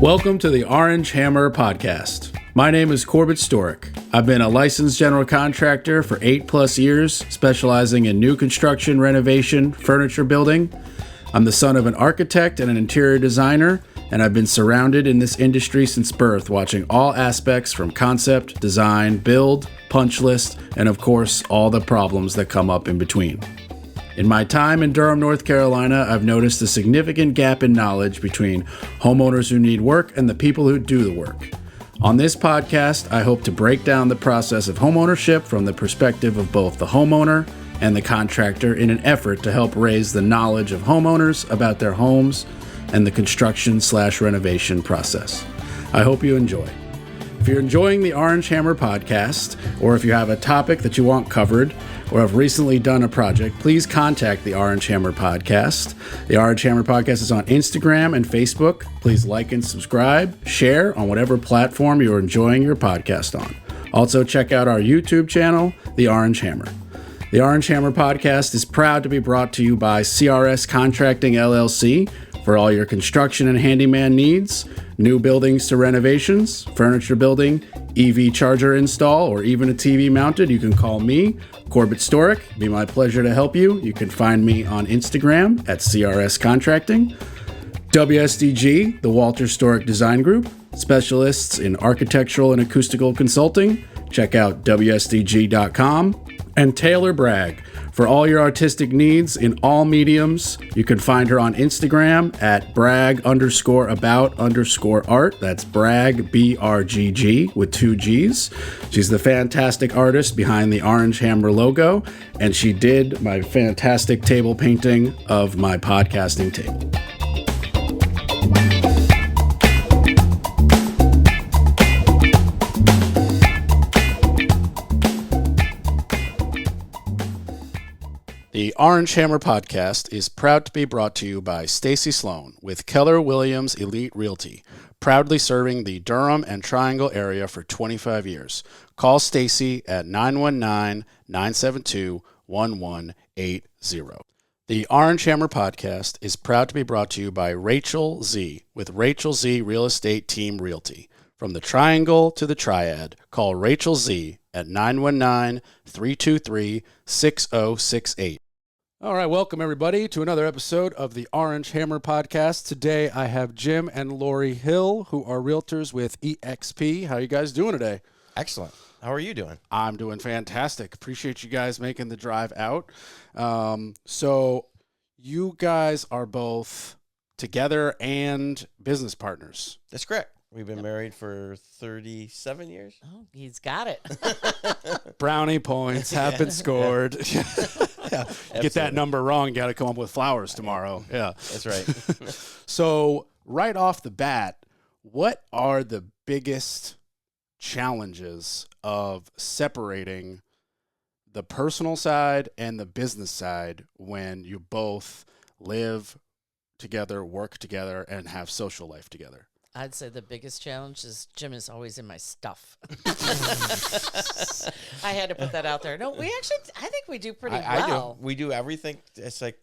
Welcome to the Orange Hammer Podcast. My name is Corbett Storick. I've been a licensed general contractor for 8+ years, specializing in new construction, renovation, furniture building. I'm the son of an architect and an interior designer, and I've been surrounded in this industry since birth, watching all aspects from concept, design, build, punch list, and of course, all the problems that come up in between. In my time in Durham, North Carolina, I've noticed a significant gap in knowledge between homeowners who need work and the people who do the work. On this podcast, I hope to break down the process of homeownership from the perspective of both the homeowner and the contractor in an effort to help raise the knowledge of homeowners about their homes and the construction/renovation process. I hope you enjoy. If you're enjoying the Orange Hammer Podcast, or if you have a topic that you want covered, or have recently done a project, please contact the Orange Hammer Podcast. The Orange Hammer Podcast is on Instagram and Facebook. Please like and subscribe, share on whatever platform you're enjoying your podcast on. Also, check out our YouTube channel, The Orange Hammer. The Orange Hammer Podcast is proud to be brought to you by CRS Contracting LLC for all your construction and handyman needs, new buildings to renovations, furniture building, EV charger install, or even a TV mounted. You can call me, Corbett Storick. It'd be my pleasure to help you. You can find me on Instagram at CRS Contracting. WSDG, the Walter Storick Design Group, specialists in architectural and acoustical consulting. Check out WSDG.com. And Taylor Bragg, for all your artistic needs in all mediums. You can find her on Instagram at brag_about_art. That's brag, BRGG, with 2 G's. She's the fantastic artist behind the Orange Hammer logo, and she did my fantastic table painting of my podcasting table. The Orange Hammer Podcast is proud to be brought to you by Stacy Sloan with Keller Williams Elite Realty, proudly serving the Durham and Triangle area for 25 years. Call Stacy at 919-972-1180. The Orange Hammer Podcast is proud to be brought to you by Rachel Z with Rachel Z Real Estate Team Realty. From the Triangle to the Triad, call Rachel Z at 919-323-6068. All right, welcome everybody to another episode of the Orange Hammer Podcast. Today I have Jim and Lori Hill, who are realtors with EXP. How are you guys doing today? Excellent. How are you doing? I'm doing fantastic. Appreciate you guys making the drive out. So you guys are both together and business partners. That's correct. We've been married for 37 years. Oh, he's got it. Brownie points have been scored. Yeah. Get that number wrong, you got to come up with flowers tomorrow. Yeah. That's right. So right off the bat, what are the biggest challenges of separating the personal side and the business side when you both live together, work together, and have social life together? I'd say the biggest challenge is Jim is always in my stuff. I had to put that out there. No, we actually, I think we do pretty well. We do everything. It's like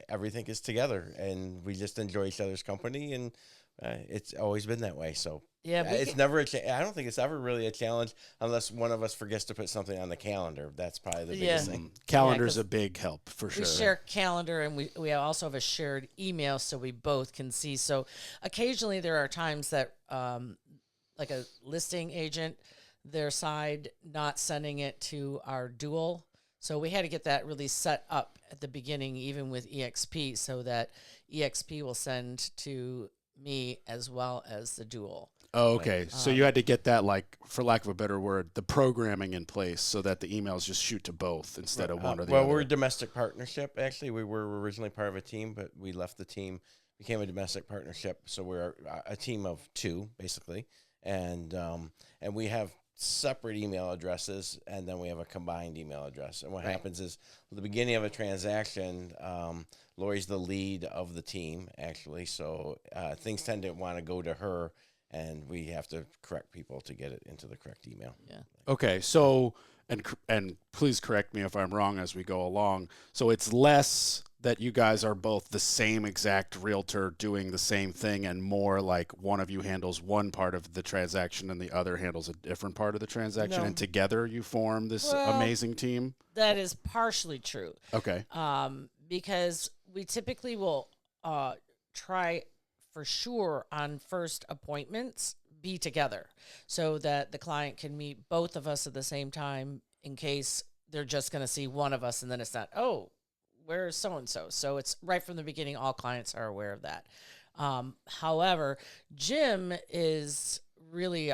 everything is together, and we just enjoy each other's company, and it's always been that way. So yeah, it's never I don't think it's ever really a challenge unless one of us forgets to put something on the calendar. That's probably the biggest thing. Calendar's a big help for sure. We share calendar, and we also have a shared email so we both can see. So occasionally there are times that like a listing agent, their side not sending it to our dual. So we had to get that really set up at the beginning, even with EXP, so that EXP will send to me as well as the dual. Oh, okay. So you had to get that, like, for lack of a better word, the programming in place so that the emails just shoot to both instead of one or the other. Well, we're a domestic partnership. Actually, we were originally part of a team, but we left the team, became a domestic partnership. So we're a team of 2, basically. And we have separate email addresses, and then we have a combined email address. And what happens is, at the beginning of a transaction, Lori's the lead of the team, actually. So things tend to want to go to her. and we have to correct people to get it into the correct email. Yeah. Okay, so and please correct me if I'm wrong as we go along. So it's less that you guys are both the same exact realtor doing the same thing, and more like one of you handles one part of the transaction and the other handles a different part of the transaction, No. and together you form this Well, amazing team. That is partially true. Okay. Because we typically will try for sure on first appointments be together so that the client can meet both of us at the same time in case they're just going to see one of us and then it's not, oh, where's so-and-so? So it's right from the beginning, all clients are aware of that. However, Jim is really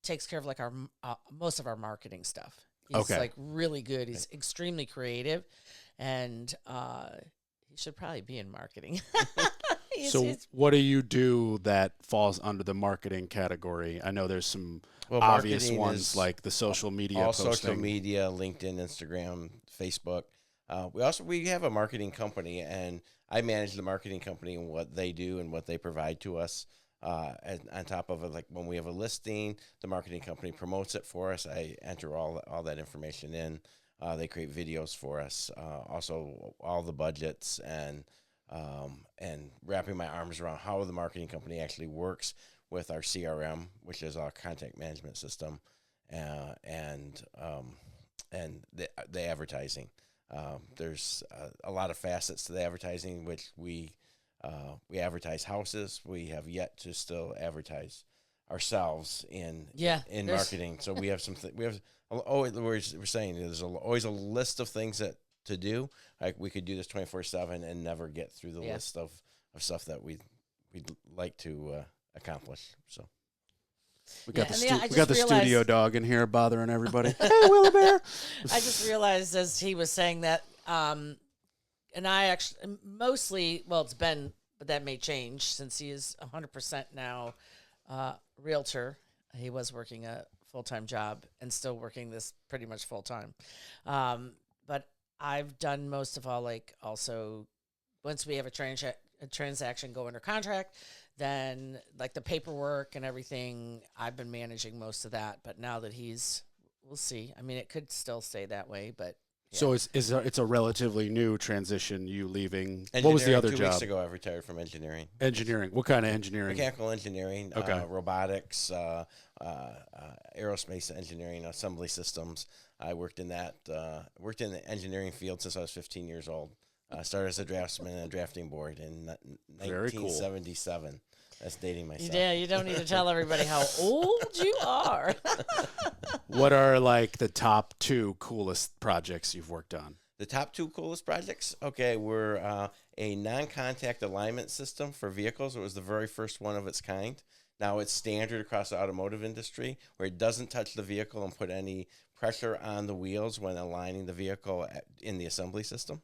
takes care of like our most of our marketing stuff. He's like really good. He's extremely creative, and he should probably be in marketing. So what do you do that falls under the marketing category? I know there's some obvious marketing ones like the social media all posting. social media, LinkedIn, Instagram, Facebook. We have a marketing company, and I manage the marketing company and what they do and what they provide to us. And on top of it, like when we have a listing, the marketing company promotes it for us. I enter all that information in. They create videos for us. Also, all the budgets and wrapping my arms around how the marketing company actually works with our CRM, which is our contact management system, and the advertising. There's a lot of facets to the advertising, which we advertise houses. We have yet to still advertise ourselves in marketing. So we have we're saying there's always a list of things to do. Like we could do this 24/7 and never get through the list of stuff that we'd like to accomplish. So we got the studio dog in here bothering everybody. Hey, Willie Bear. I just realized as he was saying that, and I actually mostly, well, it's Ben, but that may change since he is 100% now realtor. He was working a full-time job and still working this pretty much full-time. But I've done most of all, like also once we have a transaction go under contract, then like the paperwork and everything, I've been managing most of that. But now that we'll see. I mean, it could still stay that way, but. Yeah. So it's a relatively new transition, you leaving. What was the other 2 job? 2 weeks ago, I retired from engineering. Engineering. What kind of engineering? Mechanical engineering, Okay. Robotics, aerospace engineering, assembly systems. I worked in the engineering field since I was 15 years old. Started as a draftsman in a drafting board in 1977. That's dating myself. Yeah, you don't need to tell everybody how old you are. What are like the top 2 coolest projects you've worked on? The top 2 coolest projects? Okay, were a non-contact alignment system for vehicles. It was the very first one of its kind. Now it's standard across the automotive industry where it doesn't touch the vehicle and put any pressure on the wheels when aligning the vehicle in the assembly system.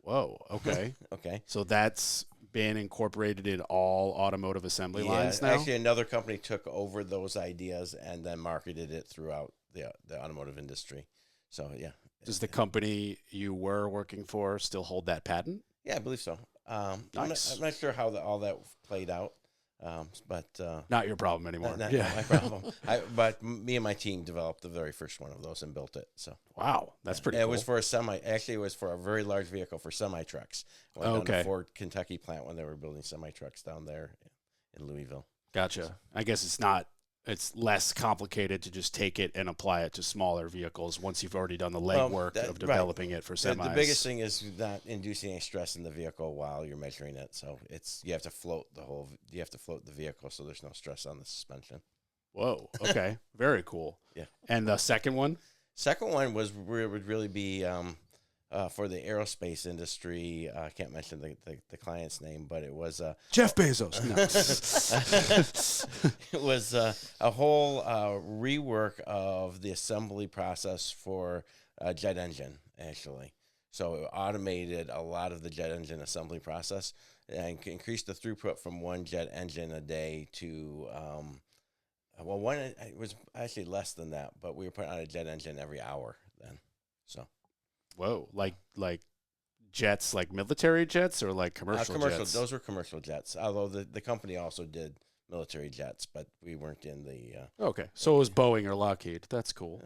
Whoa, okay. Okay. So that's been incorporated in all automotive assembly lines now? Actually, another company took over those ideas and then marketed it throughout the automotive industry. So, yeah. Does the company you were working for still hold that patent? Yeah, I believe so. Nice. I'm not sure how all that played out, but not your problem anymore. Not my problem. But me and my team developed the very first one of those and built it. So wow, that's pretty cool. It was for a semi. Actually, it was for a very large vehicle for semi trucks. Went down to Ford, Kentucky plant when they were building semi trucks down there in Louisville. Gotcha. So. I guess it's less complicated to just take it and apply it to smaller vehicles once you've already done the legwork of developing it for semis. The biggest thing is not inducing any stress in the vehicle while you're measuring it. So you have to float the vehicle so there's no stress on the suspension. Whoa. Okay. Very cool. Yeah. And the second one? Second one would really be for the aerospace industry. I can't mention the client's name, but it was Jeff Bezos. No. It was a whole rework of the assembly process for a jet engine, actually. So it automated a lot of the jet engine assembly process and increased the throughput from one jet engine a day to it was actually less than that, but we were putting on a jet engine every hour then. So. Whoa, like jets, like military jets or like commercial jets? Those were commercial jets, although the company also did military jets, but we weren't in the. Okay, so it was Boeing or Lockheed. That's cool.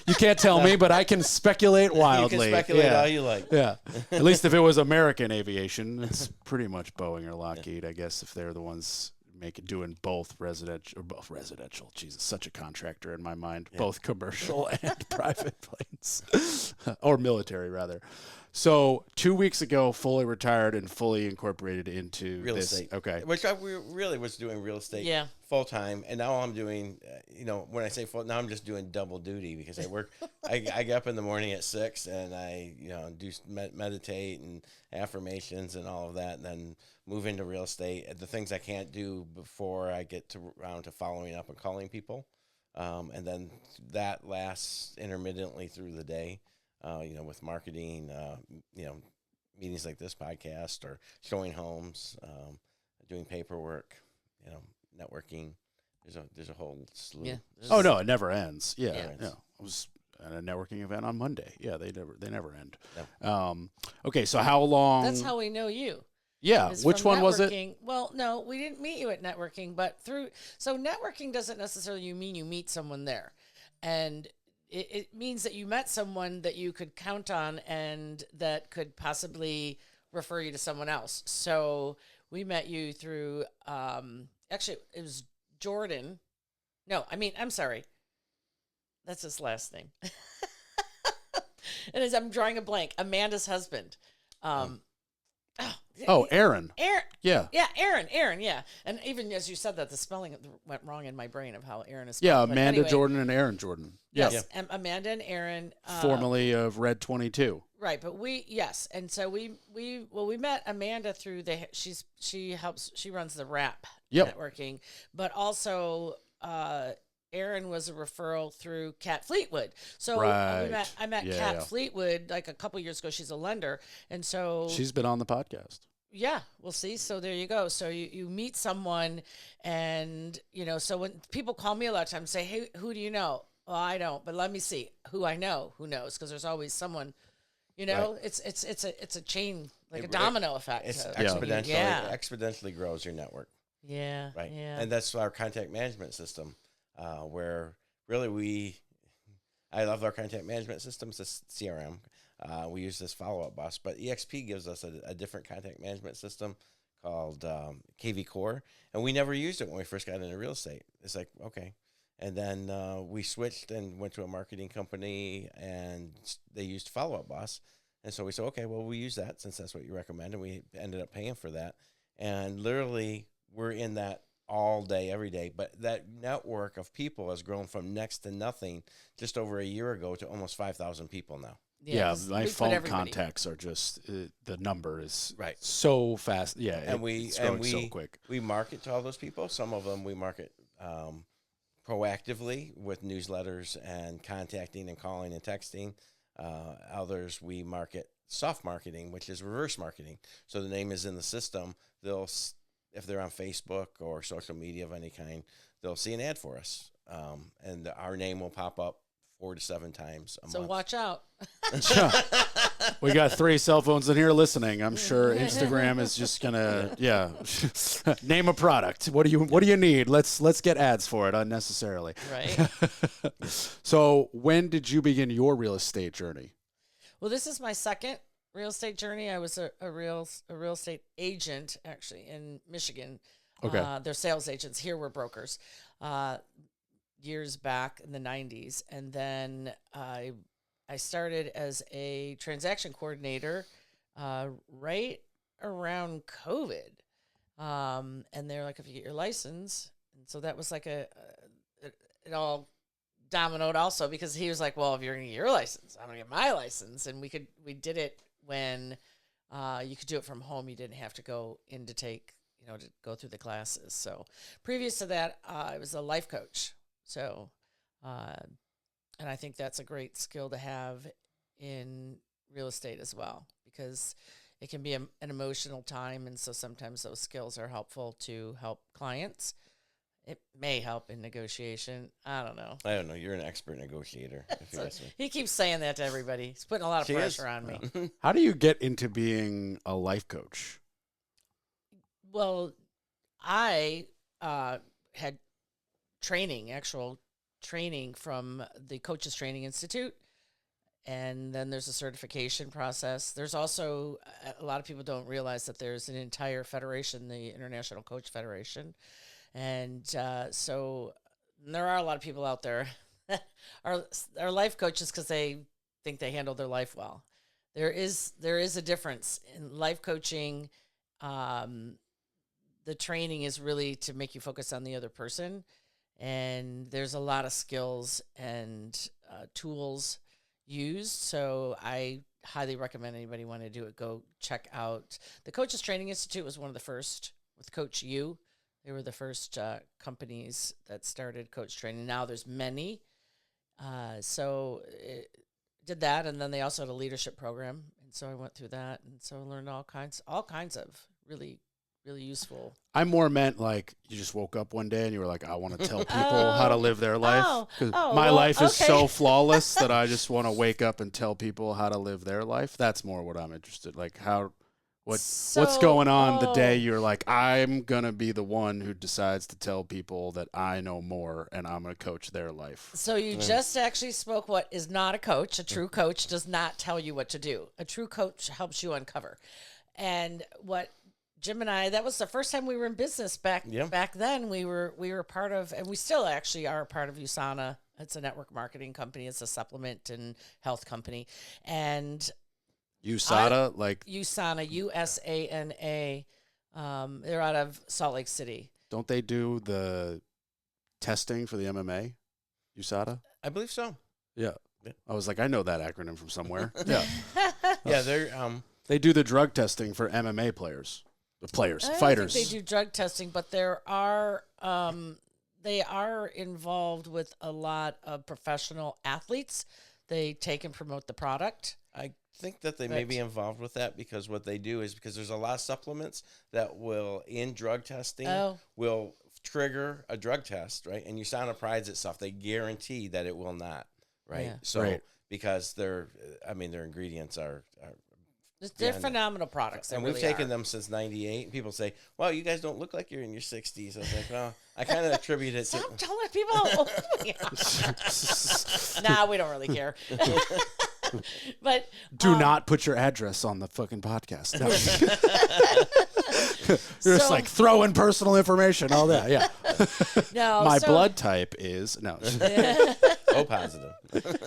You can't tell me, but I can speculate wildly. You can speculate all you like. Yeah, at least if it was American aviation, it's pretty much Boeing or Lockheed, I guess, if they're the ones doing both residential. Jesus, such a contractor in my mind. Yeah. Both commercial and private planes, or military rather. So 2 weeks ago, fully retired and fully incorporated into real estate. Okay. Which I really was doing real estate full time. And now I'm doing, when I say full, now I'm just doing double duty because I work, I get up in the morning at 6 and I, do meditate and affirmations and all of that. And then move into real estate. The things I can't do before I get around to following up and calling people. And then that lasts intermittently through the day. With marketing, meetings like this podcast or showing homes, doing paperwork, networking. There's a whole slew. Yeah. Oh no, it never ends. Yeah. I was at a networking event on Monday. Yeah, they never end. No. Okay, so how long? That's how we know you. Yeah, which one was it? Well, no, we didn't meet you at networking, but so networking doesn't necessarily mean you meet someone there, and it means that you met someone that you could count on and that could possibly refer you to someone else. So we met you through, actually, it was Jordan. No, I'm sorry. That's his last name. I'm drawing a blank. Amanda's husband. Aaron. Yeah. Yeah, Aaron, yeah. And even as you said that, the spelling went wrong in my brain of how Aaron is spelled. Yeah, Amanda Jordan and Aaron Jordan. Yes, yeah. Amanda and Aaron. Formerly of Red 22. Right, but and so we met Amanda through she runs the RAP networking, but also Aaron was a referral through Kat Fleetwood. So right. I met Kat Fleetwood like a couple years ago. She's a lender. And so she's been on the podcast. Yeah, we'll see. So there you go. So you meet someone and, so when people call me a lot of times say, hey, who do you know? Well, I don't, but let me see who I know, who knows. Because there's always someone, right. It's a chain, like a domino effect. It's exponentially grows your network. Yeah. Right. Yeah. And that's our contact management system. Where really I love our contact management systems, this CRM. We use this follow-up bus, but EXP gives us a different contact management system called KV Core, and we never used it when we first got into real estate. It's like, okay. And then we switched and went to a marketing company, and they used follow-up bus. And so we said, okay, well, we use that since that's what you recommend, and we ended up paying for that. And literally, we're in that all day, every day. But that network of people has grown from next to nothing just over a year ago to almost 5,000 people now. Yeah, my phone contacts are just the number is so fast. Yeah, and it's growing so quick. We market to all those people. Some of them we market proactively with newsletters and contacting and calling and texting. Others we market soft marketing, which is reverse marketing. So the name is in the system. If they're on Facebook or social media of any kind, they'll see an ad for us. And our name will pop up 4 to 7 times a month. So watch out. We got 3 cell phones in here listening. I'm sure Instagram is just gonna, name a product. What do you need? Let's get ads for it unnecessarily. Right. So when did you begin your real estate journey? Well, this is my second real estate journey. I was a real estate agent actually in Michigan. Okay. They're sales agents. Here we're brokers. Years back in the 90s, and then I started as a transaction coordinator right around COVID. And they're like, if you get your license, and so that was like it all dominoed also because he was like, well, if you're gonna get your license, I'm gonna get my license, and we did it when you could do it from home. You didn't have to go in to take, to go through the classes. So previous to that, I was a life coach. So, and I think that's a great skill to have in real estate as well, because it can be an emotional time. And so sometimes those skills are helpful to help clients. It may help in negotiation. I don't know. You're an expert negotiator. If you ask me. He keeps saying that to everybody. He's putting a lot of pressure on me. How do you get into being a life coach? Well, I had actual training from the Coaches Training Institute. And then there's a certification process. There's also, a lot of people don't realize that there's an entire federation, the International Coach Federation. And so there are a lot of people out there that are life coaches because they think they handle their life well. There is a difference in life coaching. The training is really to make you focus on the other person. And there's a lot of skills and tools used. So I highly recommend anybody want to do it, go check out. The Coaches Training Institute was one of the first with Coach U. They were the first companies that started coach training. Now there's many. So it did that, and then they also had a leadership program, and so I went through that, and so I learned all kinds of really useful. I more meant like you just woke up one day and you were like, I want to tell people how to live their life. 'Cause my life is so flawless that I just want to wake up and tell people how to live their life. That's more what I'm interested. Like what's going on the day you're like, I'm going to be the one who decides to tell people that I know more and I'm going to coach their life. So you just actually spoke what is not a coach. A true coach does not tell you what to do. A true coach helps you uncover. And what Jim and I, that was the first time we were in business back then. We were part of, and we still actually are a part of USANA. It's a network marketing company. It's a supplement and health company. And USANA, USANA, USANA. They're out of Salt Lake City. Don't they do the testing for the MMA? USADA? I believe so. Yeah. I was like, I know that acronym from somewhere. Yeah. Yeah, they do the drug testing for MMA players. Fighters. They do drug testing, but they are involved with a lot of professional athletes. They take and promote the product. I think that they may be involved with that because what they do is because there's a lot of supplements that will, in drug testing, will trigger a drug test, right? And USANA prides itself. They guarantee that it will not, right? Yeah. So because their ingredients are they're phenomenal products. And we've taken them since 98. And people say, well, you guys don't look like you're in your 60s. I was like, well, I kind of attribute it Stop telling people. Nah, we don't really care. But do not put your address on the fucking podcast. No. You're just like throwing personal information, all that. Yeah. No, my blood type is no. O positive.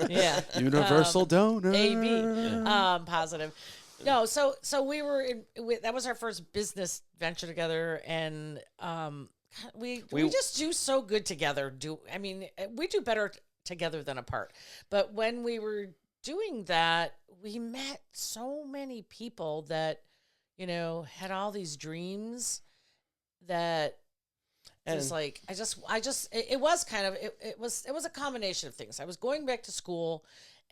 Yeah. Universal donor. AB. Positive. No, so we were that was our first business venture together, and we just do so good together. We do better together than apart. But when we were doing that, we met so many people that had all these dreams that was like it was a combination of things. I was going back to school,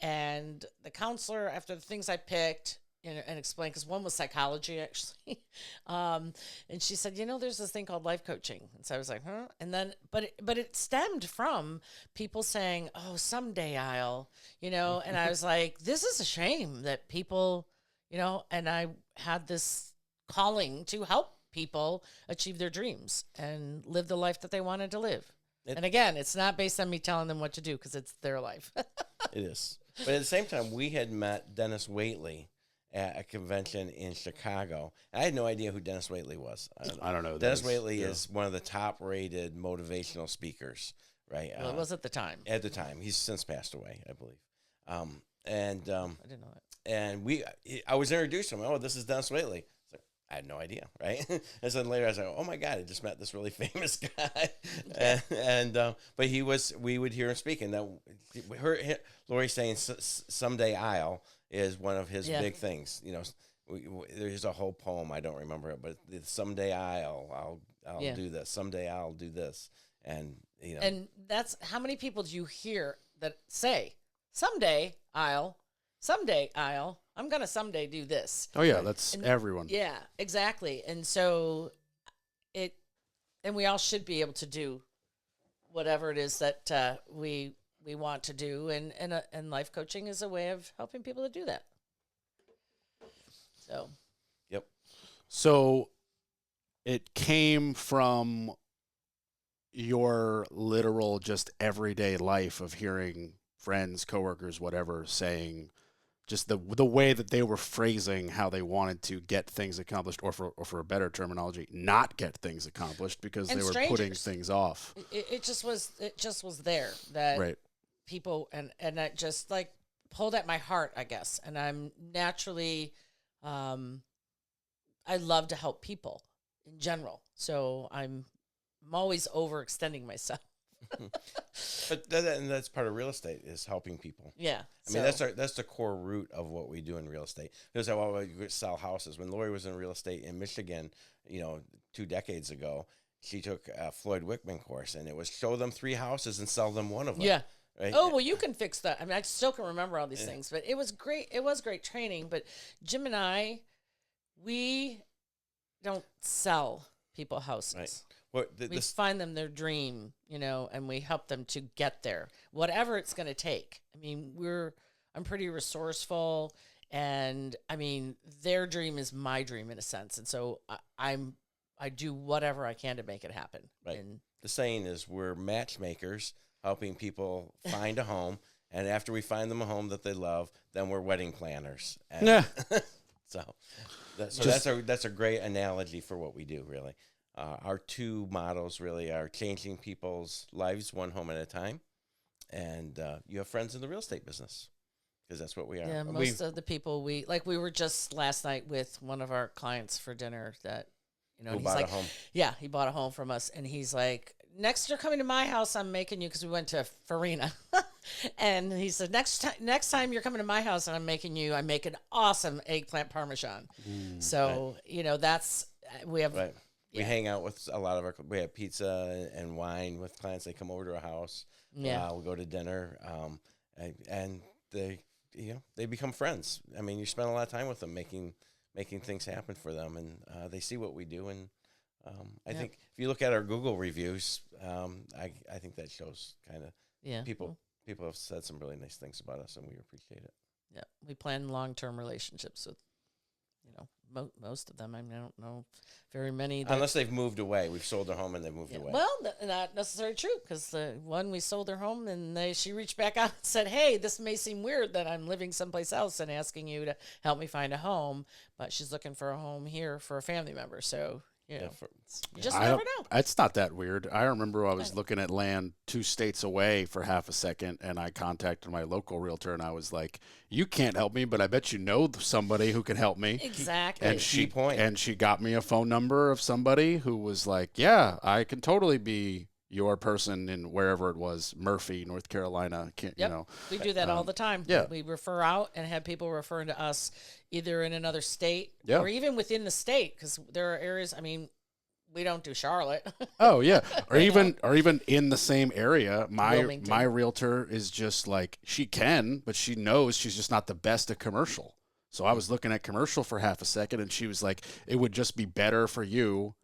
and the counselor, after the things I picked and explained, because one was psychology actually, and she said, there's this thing called life coaching, and so I was like, huh? And then, but it stemmed from people saying, oh, someday I'll, and I was like, this is a shame that people, and I had this calling to help people achieve their dreams and live the life that they wanted to live. And again, it's not based on me telling them what to do because it's their life. It is. But at the same time, we had met Dennis Waitley at a convention in Chicago. I had no idea who Dennis Waitley was. I don't know. Dennis Waitley is one of the top-rated motivational speakers, right? Well, it was at the time. At the time. He's since passed away, I believe. I didn't know that. And I was introduced to him. Oh, this is Dennis Waitley. I had no idea, right? And then later I was like, oh my God, I just met this really famous guy. But we would hear him speak. And Lori saying someday I'll is one of his big things. There's a whole poem, I don't remember it, but someday I'll do this. Someday I'll do this. And, And that's, how many people do you hear that say, someday I'll, I'm going to someday do this. Oh, yeah, that's everyone. Yeah, exactly. And so and we all should be able to do whatever it is that we want to do. And life coaching is a way of helping people to do that. So. Yep. So it came from your literal just everyday life of hearing friends, coworkers, whatever, saying just the way that they were phrasing how they wanted to get things accomplished, or for a better terminology, not get things accomplished because And they were putting things off. It just was there that Right. people and that just like pulled at my heart, I guess. And I'm naturally, I love to help people in general. So I'm always overextending myself. But that's part of real estate, is helping people. Yeah. I mean, that's the core root of what we do in real estate. Because we sell houses. When Lori was in real estate in Michigan, 2 decades ago, she took a Floyd Wickman course, and it was show them 3 houses and sell them one of them. Yeah. Right? Oh, well, you can fix that. I mean, I still can remember all these things, but it was great. It was great training. But Jim and I, we don't sell people houses. Right. Well, we find them their dream, and we help them to get there, whatever it's going to take. I mean, I'm pretty resourceful, and I mean, their dream is my dream in a sense. And so I do whatever I can to make it happen. Right. And the saying is, we're matchmakers, helping people find a home. And after we find them a home that they love, then we're wedding planners. And Yeah. That's a great analogy for what we do, really. Our 2 mottos really are changing people's lives one home at a time, and you have friends in the real estate business, because that's what we are. yeah, most of the people we were just last night with one of our clients for dinner that, who he's bought like, a home. yeah, he bought a home from us, and he's like, next you're coming to my house, I'm making you, because we went to Farina, and he said, next time you're coming to my house, and I make an awesome eggplant parmesan. So right. That's we have. Right. Yeah. We hang out with a lot of we have pizza and wine with clients. They come over to our house. Yeah. We'll go to dinner. And they become friends. I mean, you spend a lot of time with them making things happen for them, and they see what we do. And I think if you look at our Google reviews, I think that shows kind of people have said some really nice things about us, and we appreciate it. Yeah, we plan long-term relationships with, most of them. I mean, I don't know very many. Unless they've moved away. We've sold their home and they've moved away. Well, not necessarily true, because the one we sold their home, and she reached back out and said, hey, this may seem weird that I'm living someplace else and asking you to help me find a home, but she's looking for a home here for a family member. So, you just never know. It's not that weird. I remember I was looking at land 2 states away for half a second, and I contacted my local realtor, and I was like, you can't help me, but I bet you know somebody who can help me. Exactly. And she got me a phone number of somebody who was like, yeah, I can totally be your person in wherever it was, Murphy, North Carolina. We do that all the time. Yeah. We refer out and have people referring to us either in another state Yeah. or even within the state, because there are areas, I mean, we don't do Charlotte. Oh yeah, or even in the same area. My Wilmington. realtor is just like, she can, but she knows she's just not the best at commercial. So I was looking at commercial for half a second, and she was like, it would just be better for you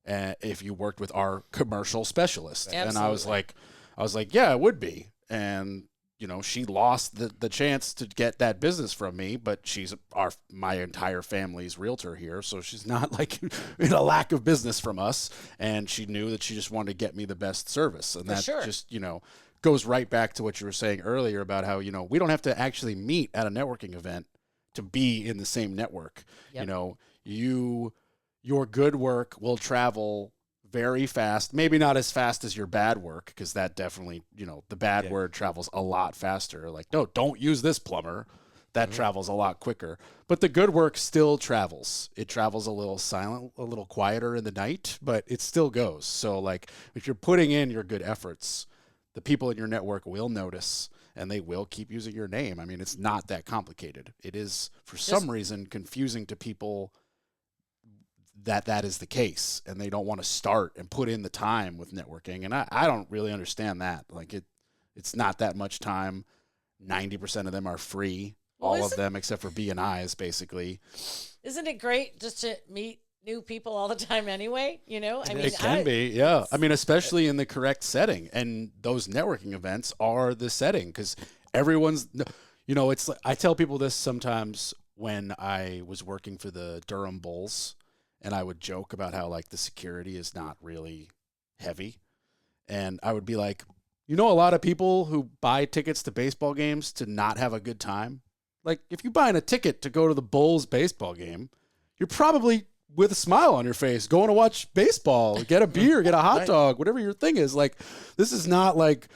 if you worked with our commercial specialist. Absolutely. And I was like, yeah, it would be. And she lost the chance to get that business from me, but she's my entire family's realtor here, so she's not like in a lack of business from us. And she knew that she just wanted to get me the best service, and that just goes right back to what you were saying earlier about how we don't have to actually meet at a networking event to be in the same network. Yep. Your good work will travel very fast, maybe not as fast as your bad work, because that definitely, the bad word travels a lot faster. Like, no, don't use this plumber. That travels a lot quicker. But the good work still travels. It travels a little silent, a little quieter in the night, but it still goes. So, like, if you're putting in your good efforts, the people in your network will notice, and they will keep using your name. I mean, it's not that complicated. It is, for some reason, confusing to people that is the case, and they don't want to start and put in the time with networking. And I don't really understand that. Like, it's not that much time. 90% of them are free. All of them except for B&Is, basically. Isn't it great just to meet new people all the time anyway? I mean, it can be, yeah. I mean, especially in the correct setting. And those networking events are the setting, because everyone's, it's like, I tell people this sometimes when I was working for the Durham Bulls. and I would joke about how like the security is not really heavy. And I would be like, a lot of people who buy tickets to baseball games to not have a good time. Like if you're buying a ticket to go to the Bulls baseball game, you're probably with a smile on your face going to watch baseball, get a beer, get a hot dog, whatever your thing is. Like this is not like,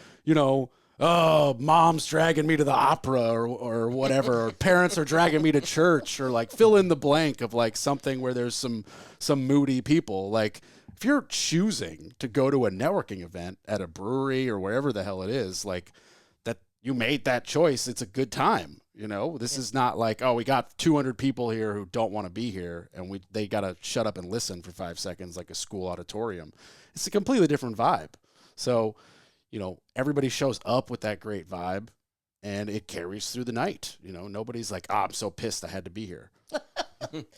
oh, mom's dragging me to the opera or whatever, or parents are dragging me to church, or like fill in the blank of like something where there's some moody people. Like if you're choosing to go to a networking event at a brewery or wherever the hell it is, like that you made that choice, it's a good time. This is not like, oh, we got 200 people here who don't want to be here and they got to shut up and listen for 5 seconds like a school auditorium. It's a completely different vibe. So, everybody shows up with that great vibe and it carries through the night. Nobody's like, I'm so pissed I had to be here.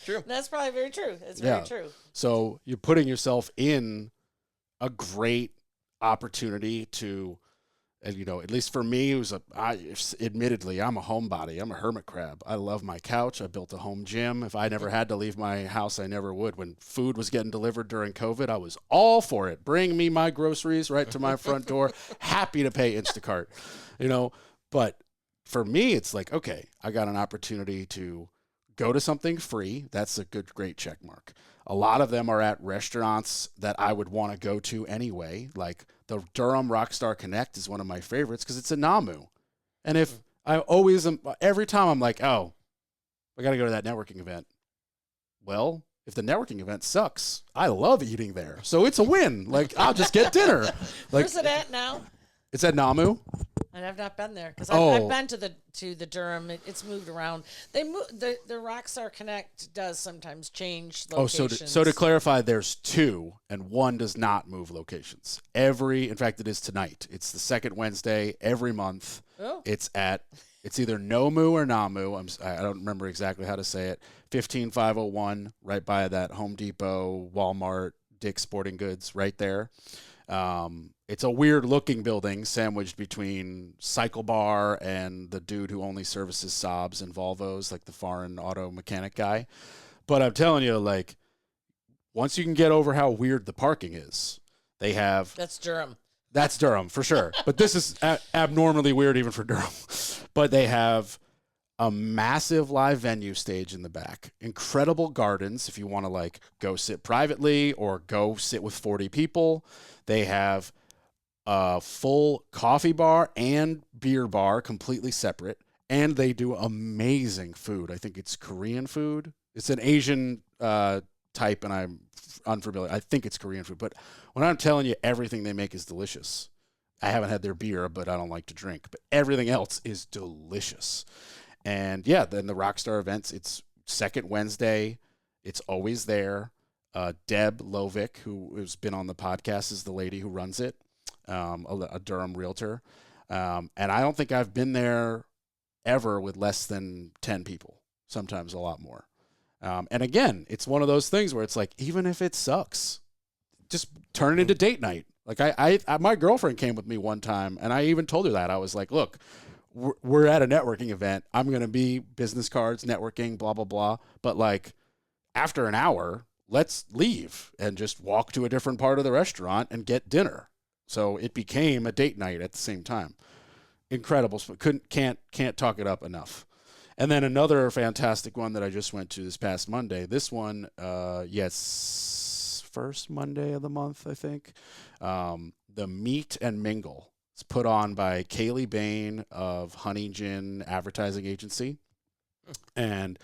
True. That's probably very true. It's very true. So you're putting yourself in a great opportunity to, and at least for me, admittedly, I'm a homebody. I'm a hermit crab. I love my couch. I built a home gym. If I never had to leave my house, I never would. When food was getting delivered during COVID, I was all for it. Bring me my groceries right to my front door. Happy to pay Instacart, But for me, it's like, okay, I got an opportunity to go to something free. That's a great check mark. A lot of them are at restaurants that I would want to go to anyway. Like the Durham Rockstar Connect is one of my favorites because it's a Namu. And if I always am, every time I'm like, oh, I got to go to that networking event. Well, if the networking event sucks, I love eating there. So it's a win. Like I'll just get dinner. Like, where's it at now? It's at Namu. And I've not been there because I've been to the Durham. It's moved around. They the Rockstar Connect does sometimes change locations. So to clarify, there's 2, and 1 does not move locations. In fact, it is tonight. It's the second Wednesday every month. Oh. It's either Nomu or Namu. I don't remember exactly how to say it. 15501, right by that Home Depot, Walmart, Dick's Sporting Goods, right there. It's a weird looking building sandwiched between Cycle Bar and the dude who only services Saabs and Volvos, like the foreign auto mechanic guy. But I'm telling you, like, once you can get over how weird the parking is, they have... That's Durham. That's Durham, for sure. But this is abnormally weird even for Durham. But they have a massive live venue stage in the back, incredible gardens if you want to, like, go sit privately or go sit with 40 people. They have a full coffee bar and beer bar completely separate, and they do amazing food. I think it's Korean food. It's an Asian type, and I'm unfamiliar. I think it's Korean food, but when I'm telling you everything they make is delicious. I haven't had their beer, but I don't like to drink, but everything else is delicious. And yeah, then the Rockstar events, it's second Wednesday. It's always there. Deb Lovick, who has been on the podcast, is the lady who runs it, a Durham realtor. And I don't think I've been there ever with less than 10 people, sometimes a lot more. And again, it's one of those things where it's like, even if it sucks, just turn it into date night. Like my girlfriend came with me one time, and I even told her that. I was like, look, we're at a networking event. I'm going to be business cards, networking, blah, blah, blah. But like after an hour, let's leave and just walk to a different part of the restaurant and get dinner. So it became a date night at the same time. Incredible. Can't talk it up enough. And then another fantastic one that I just went to this past Monday. This one, first Monday of the month, I think. The Meet and Mingle. It's put on by Kaylee Bain of Honey Gin Advertising Agency. And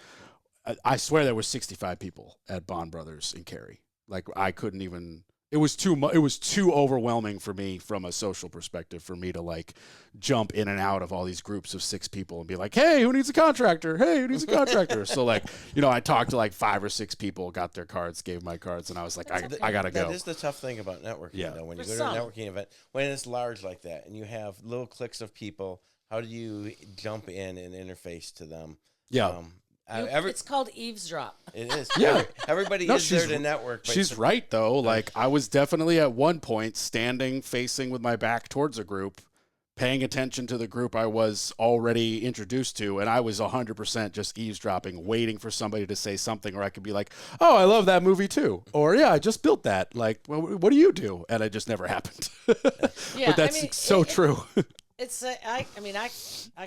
I swear there were 65 people at Bond Brothers in Cary. Like I couldn't even. It was too overwhelming for me from a social perspective for me to like jump in and out of all these groups of 6 people and be like, hey, who needs a contractor? Hey, who needs a contractor? So like, I talked to like 5 or 6 people, got their cards, gave my cards, and I was like, I gotta go. That is the tough thing about networking, though. When you go to a networking event, when it's large like that, and you have little cliques of people, how do you jump in and interface to them? Yeah. It's called eavesdrop. It is. Yeah. Everybody is there to network. But she's right, though. Like, I was definitely at one point standing, facing with my back towards a group, paying attention to the group I was already introduced to, and I was 100% just eavesdropping, waiting for somebody to say something, or I could be like, oh, I love that movie too. Or, yeah, I just built that. Like, well, what do you do? And it just never happened. Yeah, but that's so true. It's I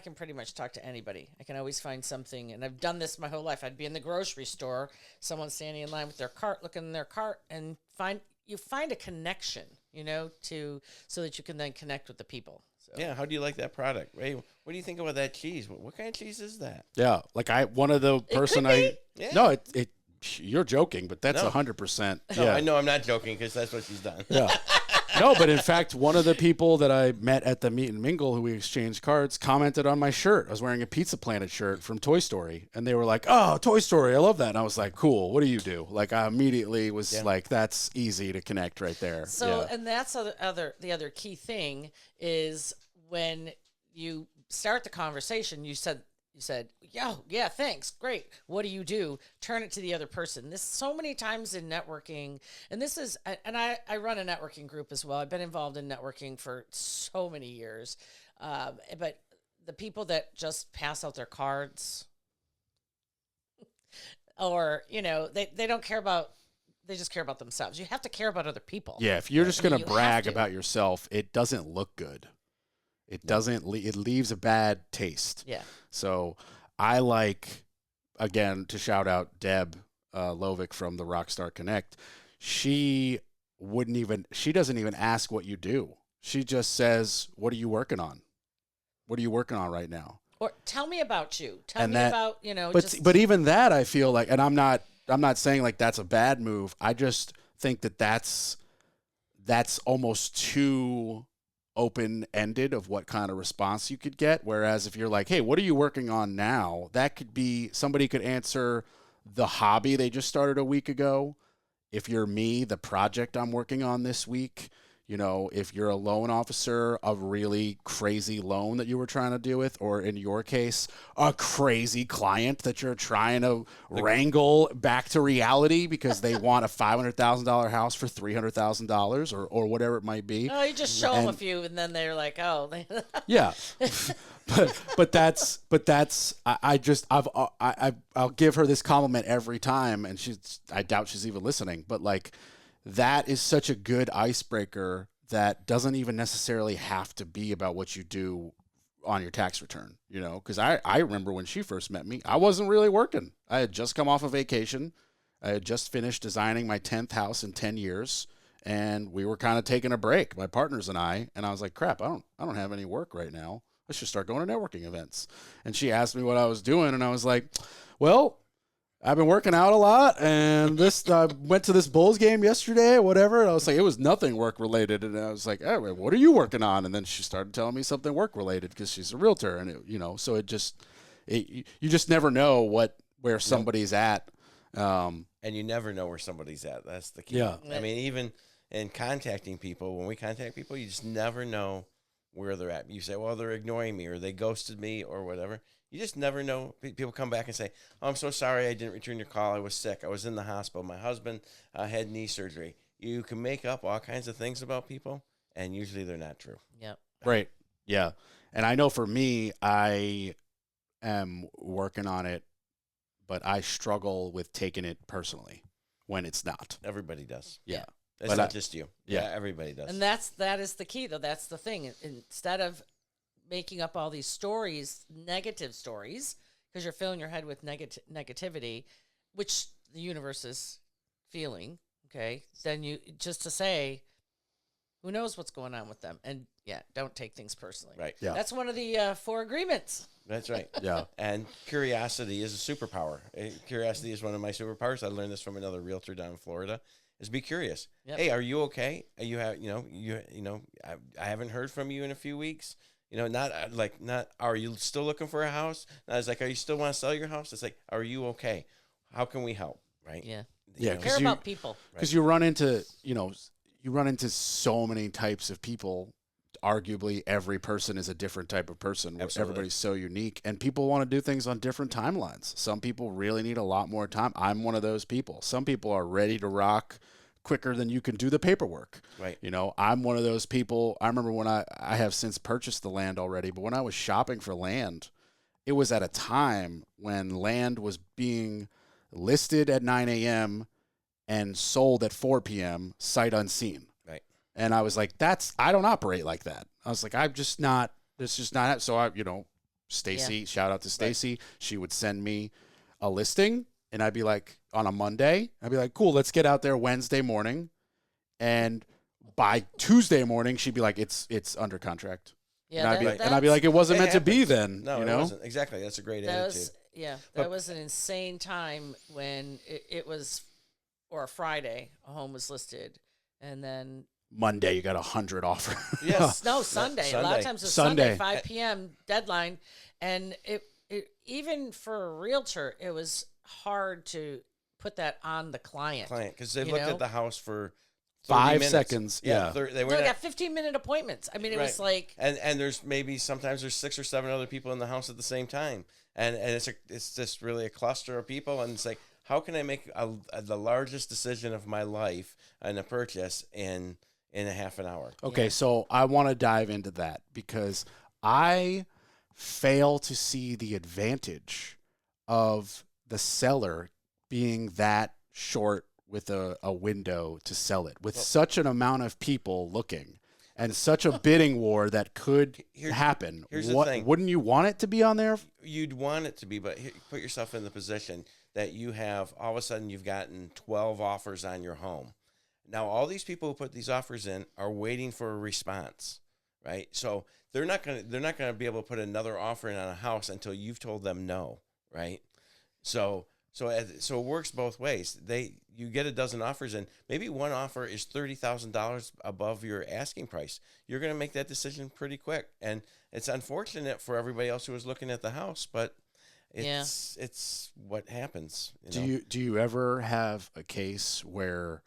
can pretty much talk to anybody. I can always find something, and I've done this my whole life. I'd be in the grocery store, someone standing in line with their cart, looking in their cart, and find a connection, so that you can then connect with the people. So. Yeah, how do you like that product? Hey, what do you think about that cheese? What kind of cheese is that? Yeah, like No, you're joking, but that's 100%. No, yeah. I know I'm not joking because that's what she's done. Yeah. No, but in fact, one of the people that I met at the meet and mingle who we exchanged cards commented on my shirt. I was wearing a Pizza Planet shirt from Toy Story, and they were like, oh, Toy Story, I love that. And I was like, cool, what do you do? Like, I immediately was like, that's easy to connect right there. So, and that's the other key thing is when you start the conversation, you said, yeah, thanks, great. What do you do? Turn it to the other person. This so many times in networking, and this is, and I run a networking group as well. I've been involved in networking for so many years, but the people that just pass out their cards, or they don't care about. They just care about themselves. You have to care about other people. Yeah, if you're just going to brag about yourself, it doesn't look good. It doesn't. It leaves a bad taste. Yeah. So I like, again, to shout out Deb Lovick from the Rockstar Connect. She doesn't even ask what you do. She just says, "What are you working on? What are you working on right now?" Or tell me about you. Tell me about But even that, I feel like, and I'm not saying like that's a bad move. I just think that's almost too open-ended of what kind of response you could get. Whereas if you're like, hey, what are you working on now? That could be, somebody could answer the hobby they just started a week ago. If you're me, the project I'm working on this week. If you're a loan officer, a really crazy loan that you were trying to deal with, or in your case, a crazy client that you're trying to wrangle back to reality because they want a $500,000 house for $300,000 or whatever it might be. Oh, you just show them a few, and then they're like, oh. Yeah. But I'll give her this compliment every time, and I doubt she's even listening, but like, that is such a good icebreaker that doesn't even necessarily have to be about what you do on your tax return, because I remember when she first met me, I wasn't really working. I had just come off a vacation. I had just finished designing my 10th house in 10 years, and we were kind of taking a break, my partners and I was like, crap, I don't have any work right now. I should start going to networking events. And she asked me what I was doing, and I was like, well, I've been working out a lot, and I went to this Bulls game yesterday, whatever. And I was like, it was nothing work related, and I was like, hey, what are you working on? And then she started telling me something work related because she's a realtor, and so you just never know where somebody's at, and you never know where somebody's at. That's the key. Yeah. I mean, even in contacting people, when we contact people, you just never know where they're at. You say, well, they're ignoring me, or they ghosted me, or whatever. You just never know. People come back and say, oh, I'm so sorry I didn't return your call. I was sick. I was in the hospital. My husband had knee surgery. You can make up all kinds of things about people, and usually they're not true. Yep. Right. Yeah. And I know for me, I am working on it, but I struggle with taking it personally when it's not. Everybody does. Yeah. It's not just you. Yeah, everybody does. And that is the key, though. That's the thing. Instead of making up all these stories, negative stories, because you're filling your head with negativity, which the universe is feeling, okay, then you just to say, who knows what's going on with them? And don't take things personally. Right. Yeah. That's one of the 4 agreements. That's right. Yeah. And curiosity is a superpower. Curiosity is one of my superpowers. I learned this from another realtor down in Florida. Is be curious. Yep. Hey, are you okay? You have, I haven't heard from you in a few weeks. Not are you still looking for a house? I was like, are you still want to sell your house? It's like, are you okay? How can we help? Right? Yeah. Yeah. Care about people. Because you run into so many types of people. Arguably, every person is a different type of person. Absolutely. Everybody's so unique, and people want to do things on different timelines. Some people really need a lot more time. I'm one of those people. Some people are ready to rock quicker than you can do the paperwork. Right. You know, I'm one of those people. I remember when I have since purchased the land already, but when I was shopping for land, it was at a time when land was being listed at 9 a.m. and sold at 4 p.m. sight unseen. Right. And I was like, I don't operate like that. I was like, it's just not. So Stacy, shout out to Stacy. Right. She would send me a listing and I'd be like, on a Monday, I'd be like, cool, let's get out there Wednesday morning. And by Tuesday morning, she'd be like, it's under contract. Yeah, and I'd be like, it wasn't meant to be then. No, you know? It wasn't. Exactly. That's a great attitude. That was an insane time when it was, or a Friday, a home was listed. And then Monday, you got 100 offers. Yes. No, Sunday. A lot of times it's Sunday, 5 p.m. deadline. And it even for a realtor, it was hard to put that on the client. Because they looked at the house for 5 seconds. Yeah. They got 15-minute appointments. I mean, it was like. And there's sometimes there's 6 or 7 other people in the house at the same time. And it's just really a cluster of people. And it's like, how can I make the largest decision of my life on a purchase in a half an hour? Okay, so I want to dive into that because I fail to see the advantage of the seller being that short with a window to sell it with such an amount of people looking and such a bidding war that could happen. Here's the thing. Wouldn't you want it to be on there? You'd want it to be, but put yourself in the position that you have all of a sudden you've gotten 12 offers on your home. Now, all these people who put these offers in are waiting for a response, right? So they're not gonna be able to put another offer in on a house until you've told them no, right? So it works both ways. You get a dozen offers in, maybe one offer is $30,000 above your asking price. You're going to make that decision pretty quick, and it's unfortunate for everybody else who was looking at the house, but it's what happens. Do you ever have a case where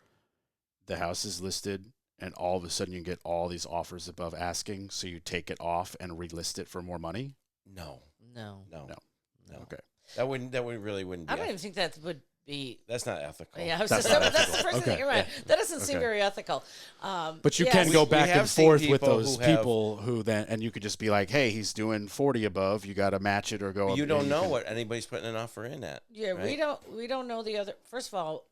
the house is listed and all of a sudden you get all these offers above asking, so you take it off and relist it for more money? No. Okay. That really wouldn't be. I don't even think that would be. That's not ethical. Yeah, that's the first thing. You're right. That doesn't seem very ethical. But you can go back and forth with those people who then, and you could just be like, hey, he's doing 40 above. You got to match it or go up. You don't know what anybody's putting an offer in at. Yeah, right? we don't know the other. First of all,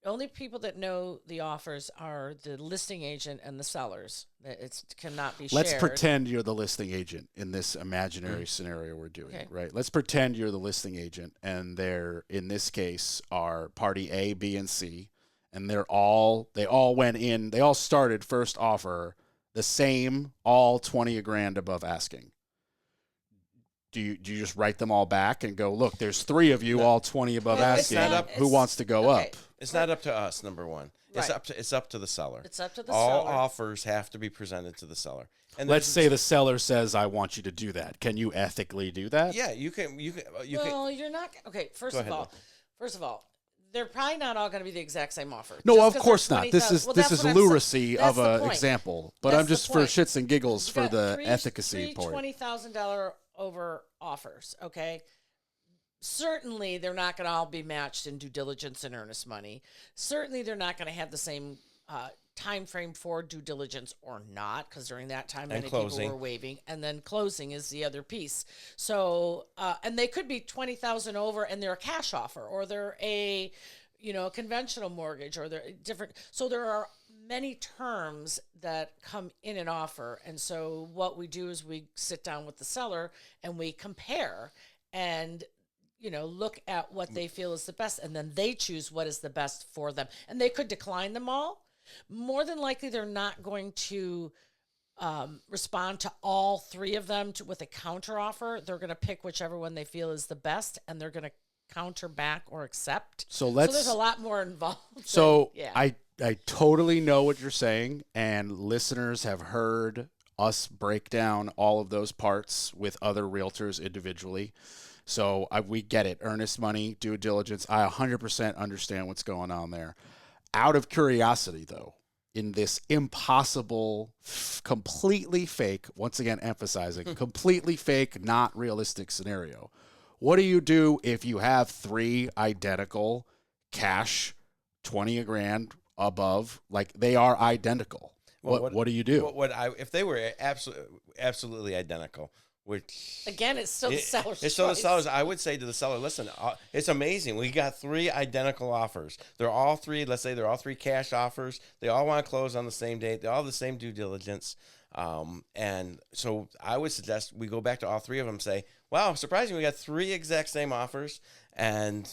only people that know the offers are the listing agent and the sellers. It cannot be shared. Let's pretend you're the listing agent in this imaginary scenario we're doing, right? Let's pretend you're the listing agent, and they're, in this case, are party A, B, and C, and they all went in. They all started first offer the same, all 20 grand above asking. Do you just write them all back and go, look, there's 3 of you, all 20 above asking. Who wants to go up? It's not up to us, number one. Right. It's up to the seller. It's up to the all seller. All offers have to be presented to the seller. And let's say the seller says, "I want you to do that." Can you ethically do that? Yeah, you can. Well, you're not. Okay, first of all, they're probably not all going to be the exact same offer. No, of course not. This is lunacy of an example. But I'm just for shits and giggles for the efficacy part. $20,000 over offers. Okay. Certainly, they're not going to all be matched in due diligence and earnest money. Certainly, they're not going to have the same time frame for due diligence or not, because during that time, many people were waiving. And then closing is the other piece. So, and they could be $20,000 over, and they're a cash offer, or they're a conventional mortgage, or they're different. So there are many terms that come in an offer. And so what we do is we sit down with the seller and we compare and look at what they feel is the best, and then they choose what is the best for them. And they could decline them all. More than likely, they're not going to respond to all 3 of them with a counter offer. They're going to pick whichever one they feel is the best, and they're going to counter back or accept. So there's a lot more involved. So I totally know what you're saying, and listeners have heard us break down all of those parts with other realtors individually. So we get it. Earnest money, due diligence. I 100% understand what's going on there. Out of curiosity, though, in this impossible, completely fake, once again emphasizing, completely fake, not realistic scenario, what do you do if you have 3 identical cash, 20 grand above, like they are identical. Well, What do you do? If they were absolutely identical, which again, it's still the seller's it's still the choice. sellers. I would say to the seller, listen, it's amazing. We got 3 identical offers. They're all 3. Let's say they're all 3 cash offers. They all want to close on the same date. They all have the same due diligence. And so I would suggest we go back to all 3 of them and say, wow, surprising, we got 3 exact same offers. And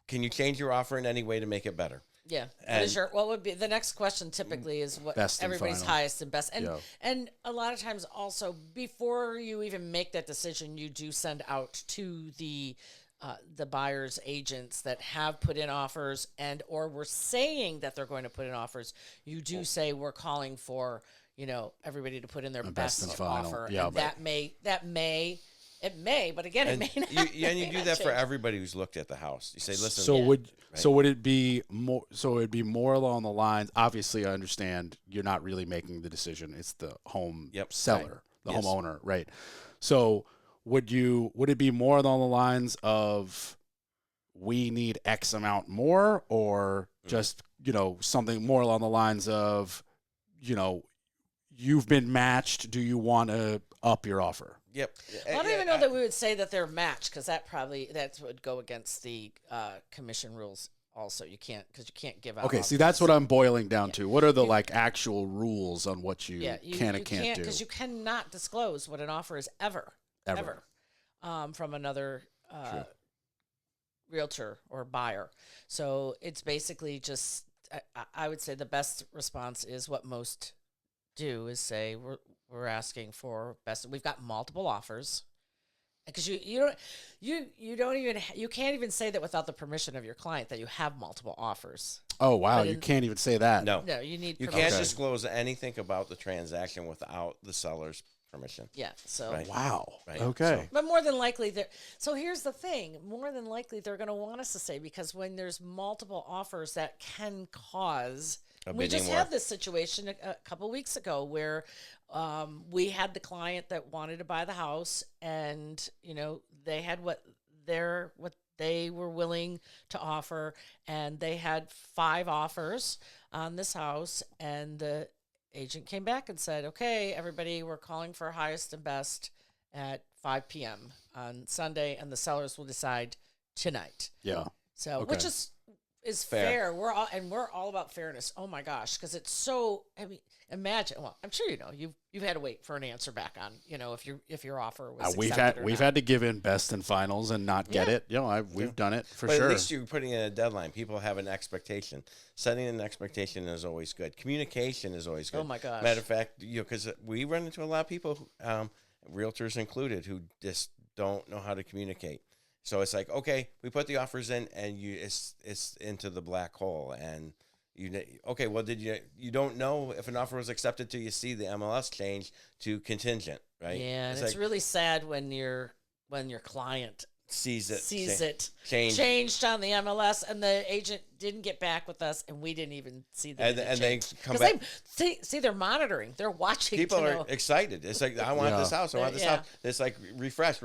can you change your offer in any way to make it better? Yeah. And What would be the next question typically is what Best and everybody's final. highest and best. And Yeah. and a lot of times also before you even make that decision, you do send out to the buyer's agents that have put in offers and or were saying that they're going to put in offers. You do say we're calling for, everybody to put in their best and final. offer. Yeah. And it may, but again, it may not. And you may do not that for change. everybody who's looked at the house. You say, listen. So Yeah. would it be more? So it'd be more along the lines. Obviously, I understand you're not really making the decision. It's the home seller, the Yes. homeowner, right? So would it be more along the lines of we need X amount more, or just something more along the lines of you've been matched. Do you want to up your offer? Yep. Well, I don't even know that we would say that they're matched because that would go against the commission rules. Also, you can't give out. Okay, see, that's what I'm boiling down to. What are the actual rules on what you can and can't do? Because you cannot disclose what an offer is ever. From another realtor or buyer. So it's basically just I would say the best response is what most do is say we're asking for best. We've got multiple offers because you can't even say that without the permission of your client that you have multiple offers. Oh wow, you can't even say that. No, you need you permission. can't disclose anything about the transaction without the seller's permission. Yeah. So Right. Wow. Right. Okay. But more than likely, so here's the thing. More than likely, they're going to want us to say because when there's multiple offers, that can cause. We just had this situation a couple weeks ago where we had the client that wanted to buy the house, and they had what they were willing to offer, and they had 5 offers on this house, and the agent came back and said, okay, everybody, we're calling for highest and best at 5 p.m. on Sunday, and the sellers will decide tonight. Yeah. So, Okay. which is fair. We're all about fairness. Oh my gosh, because it's so. I mean, imagine. Well, I'm sure you've had to wait for an answer back on if your offer was. We've had to give in best and finals and not get it. We've done it for but sure. At least you're putting in a deadline. People have an expectation. Setting an expectation is always good. Communication is always good. Oh my gosh. Matter of fact, because we run into a lot of people, realtors included, who just don't know how to communicate. So it's like, okay, we put the offers in, and it's into the black hole, and okay, well, you don't know if an offer was accepted till you see the MLS change to contingent, right? Yeah, and it's really sad when your client sees it change. changed on the MLS, and the agent didn't get back with us, and we didn't even see that. And they come back. They're monitoring, they're watching. People are excited. It's like, I want this house. I want this house. It's like refresh.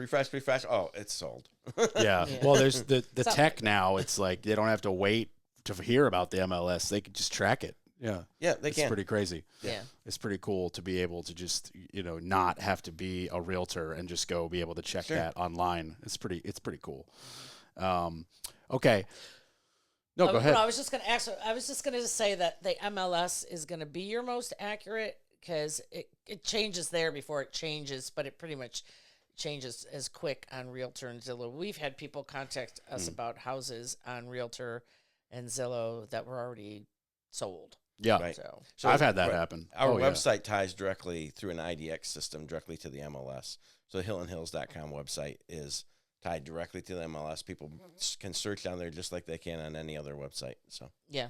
Oh, it's sold. Yeah. Well, there's the tech now. It's like they don't have to wait to hear about the MLS. They can just track it. Yeah. Yeah, they can. It's pretty crazy. Yeah. It's pretty cool to be able to just, not have to be a realtor and just go be able to check that online. It's pretty cool. Okay. No, go ahead. I was just going to say that the MLS is going to be your most accurate because it changes there before it changes, but it pretty much changes as quick on Realtor and Zillow. We've had people contact us about houses on Realtor and Zillow that were already sold. Yeah. Right. So I've had that happen. Our website ties directly through an IDX system directly to the MLS. So the HiltonHills.com website is tied directly to the MLS. People can search down there just like they can on any other website. So yeah,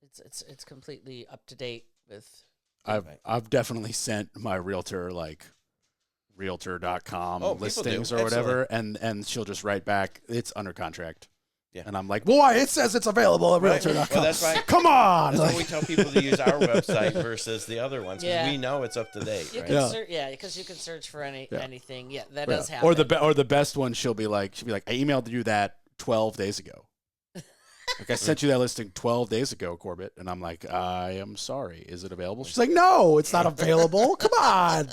it's completely up to date with. I've definitely sent my realtor realtor.com listings or whatever, and she'll just write back, it's under contract. Yeah. And I'm like, why? It says it's available at realtor.com. Well, that's right. Come on. That's why we tell people to use our website versus the other ones, because we know it's up to date. You right? can because you can search for anything. Yeah, that does happen. Or the best one, she'll be like, I emailed you that 12 days ago. Like, I sent you that listing 12 days ago, Corbett, and I'm like, I am sorry. Is it available? She's like, no, it's not available. Come on.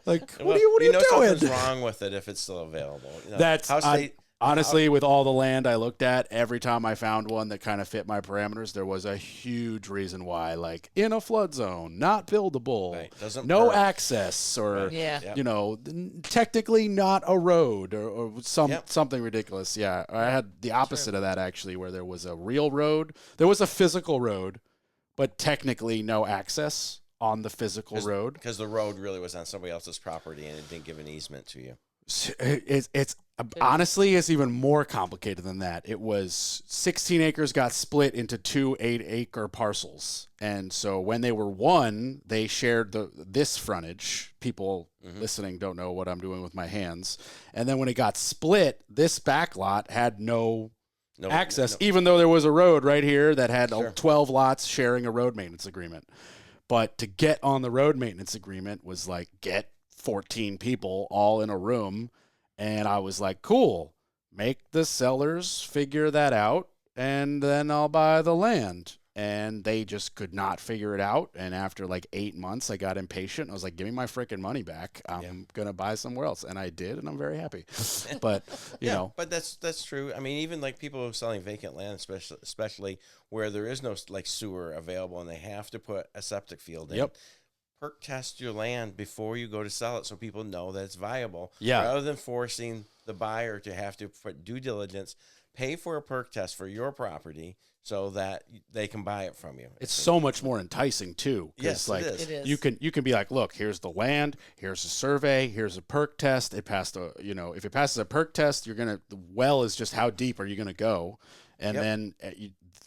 Like, what are you doing? Something's wrong with it if it's still available. That's honestly, with all the land I looked at, every time I found one that kind of fit my parameters, there was a huge reason why, like in a flood zone, not buildable, right. No access, or technically not a road, or something ridiculous. Yeah, I had the opposite of that actually, where there was a real road, there was a physical road, but technically no access on the physical road because the road really was on somebody else's property and it didn't give an easement to you. It's honestly, it's even more complicated than that. It was 16 acres got split into 2 8-acre parcels, and so when they were one, they shared this frontage. People listening don't know what I'm doing with my hands. And then when it got split, this back lot had no access, even though there was a road right here that had 12 lots sharing a road maintenance agreement. But to get on the road maintenance agreement was like get 14 people all in a room, and I was like, cool, make the sellers figure that out, and then I'll buy the land. And they just could not figure it out, and after like 8 months, I got impatient. I was like, give me my freaking money back. I'm going to buy somewhere else, and I did, and I'm very happy. But, you know. But that's true. I mean, even like people selling vacant land, especially where there is no like sewer available, and they have to put a septic field in. Yep. Perk test your land before you go to sell it so people know that it's viable. Yeah. Rather than forcing the buyer to have to put due diligence, pay for a perk test for your property so that they can buy it from you. It's so much more enticing too. Yes, like, it is. You can be like, look, here's the land, here's a survey, here's a perk test. It passed if it passes a perk test, the well is just how deep are you gonna go, and then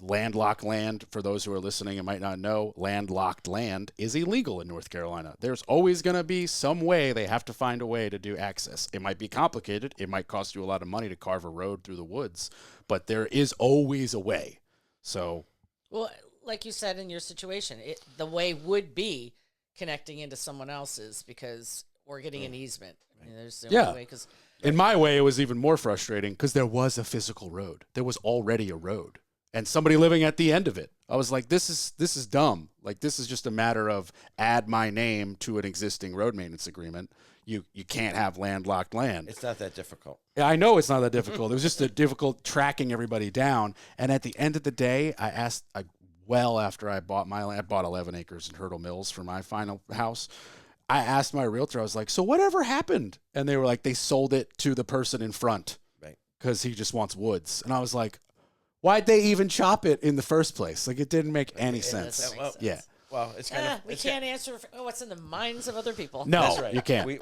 landlocked land, for those who are listening and might not know, landlocked land is illegal in North Carolina. There's always going to be some way. They have to find a way to do access. It might be complicated. It might cost you a lot of money to carve a road through the woods, but there is always a way. So, well, like you said in your situation, the way would be connecting into someone else's because we're getting an easement. I mean, there's the only way, because in my way, it was even more frustrating because there was a physical road. There was already a road. And somebody living at the end of it. I was like, this is dumb. Like, this is just a matter of add my name to an existing road maintenance agreement. You can't have landlocked land. It's not that difficult. I know it's not that difficult. It was just a difficult tracking everybody down. And at the end of the day, after I bought my land, I bought 11 acres in Hurdle Mills for my final house. I asked my realtor, I was like, so whatever happened? And they were like, they sold it to the person in front. Right. Because he just wants woods. And I was like, why'd they even chop it in the first place? Like, it didn't make any sense. Yeah. Well, it's kind of... We can't answer what's in the minds of other people. No, That's right. You can't.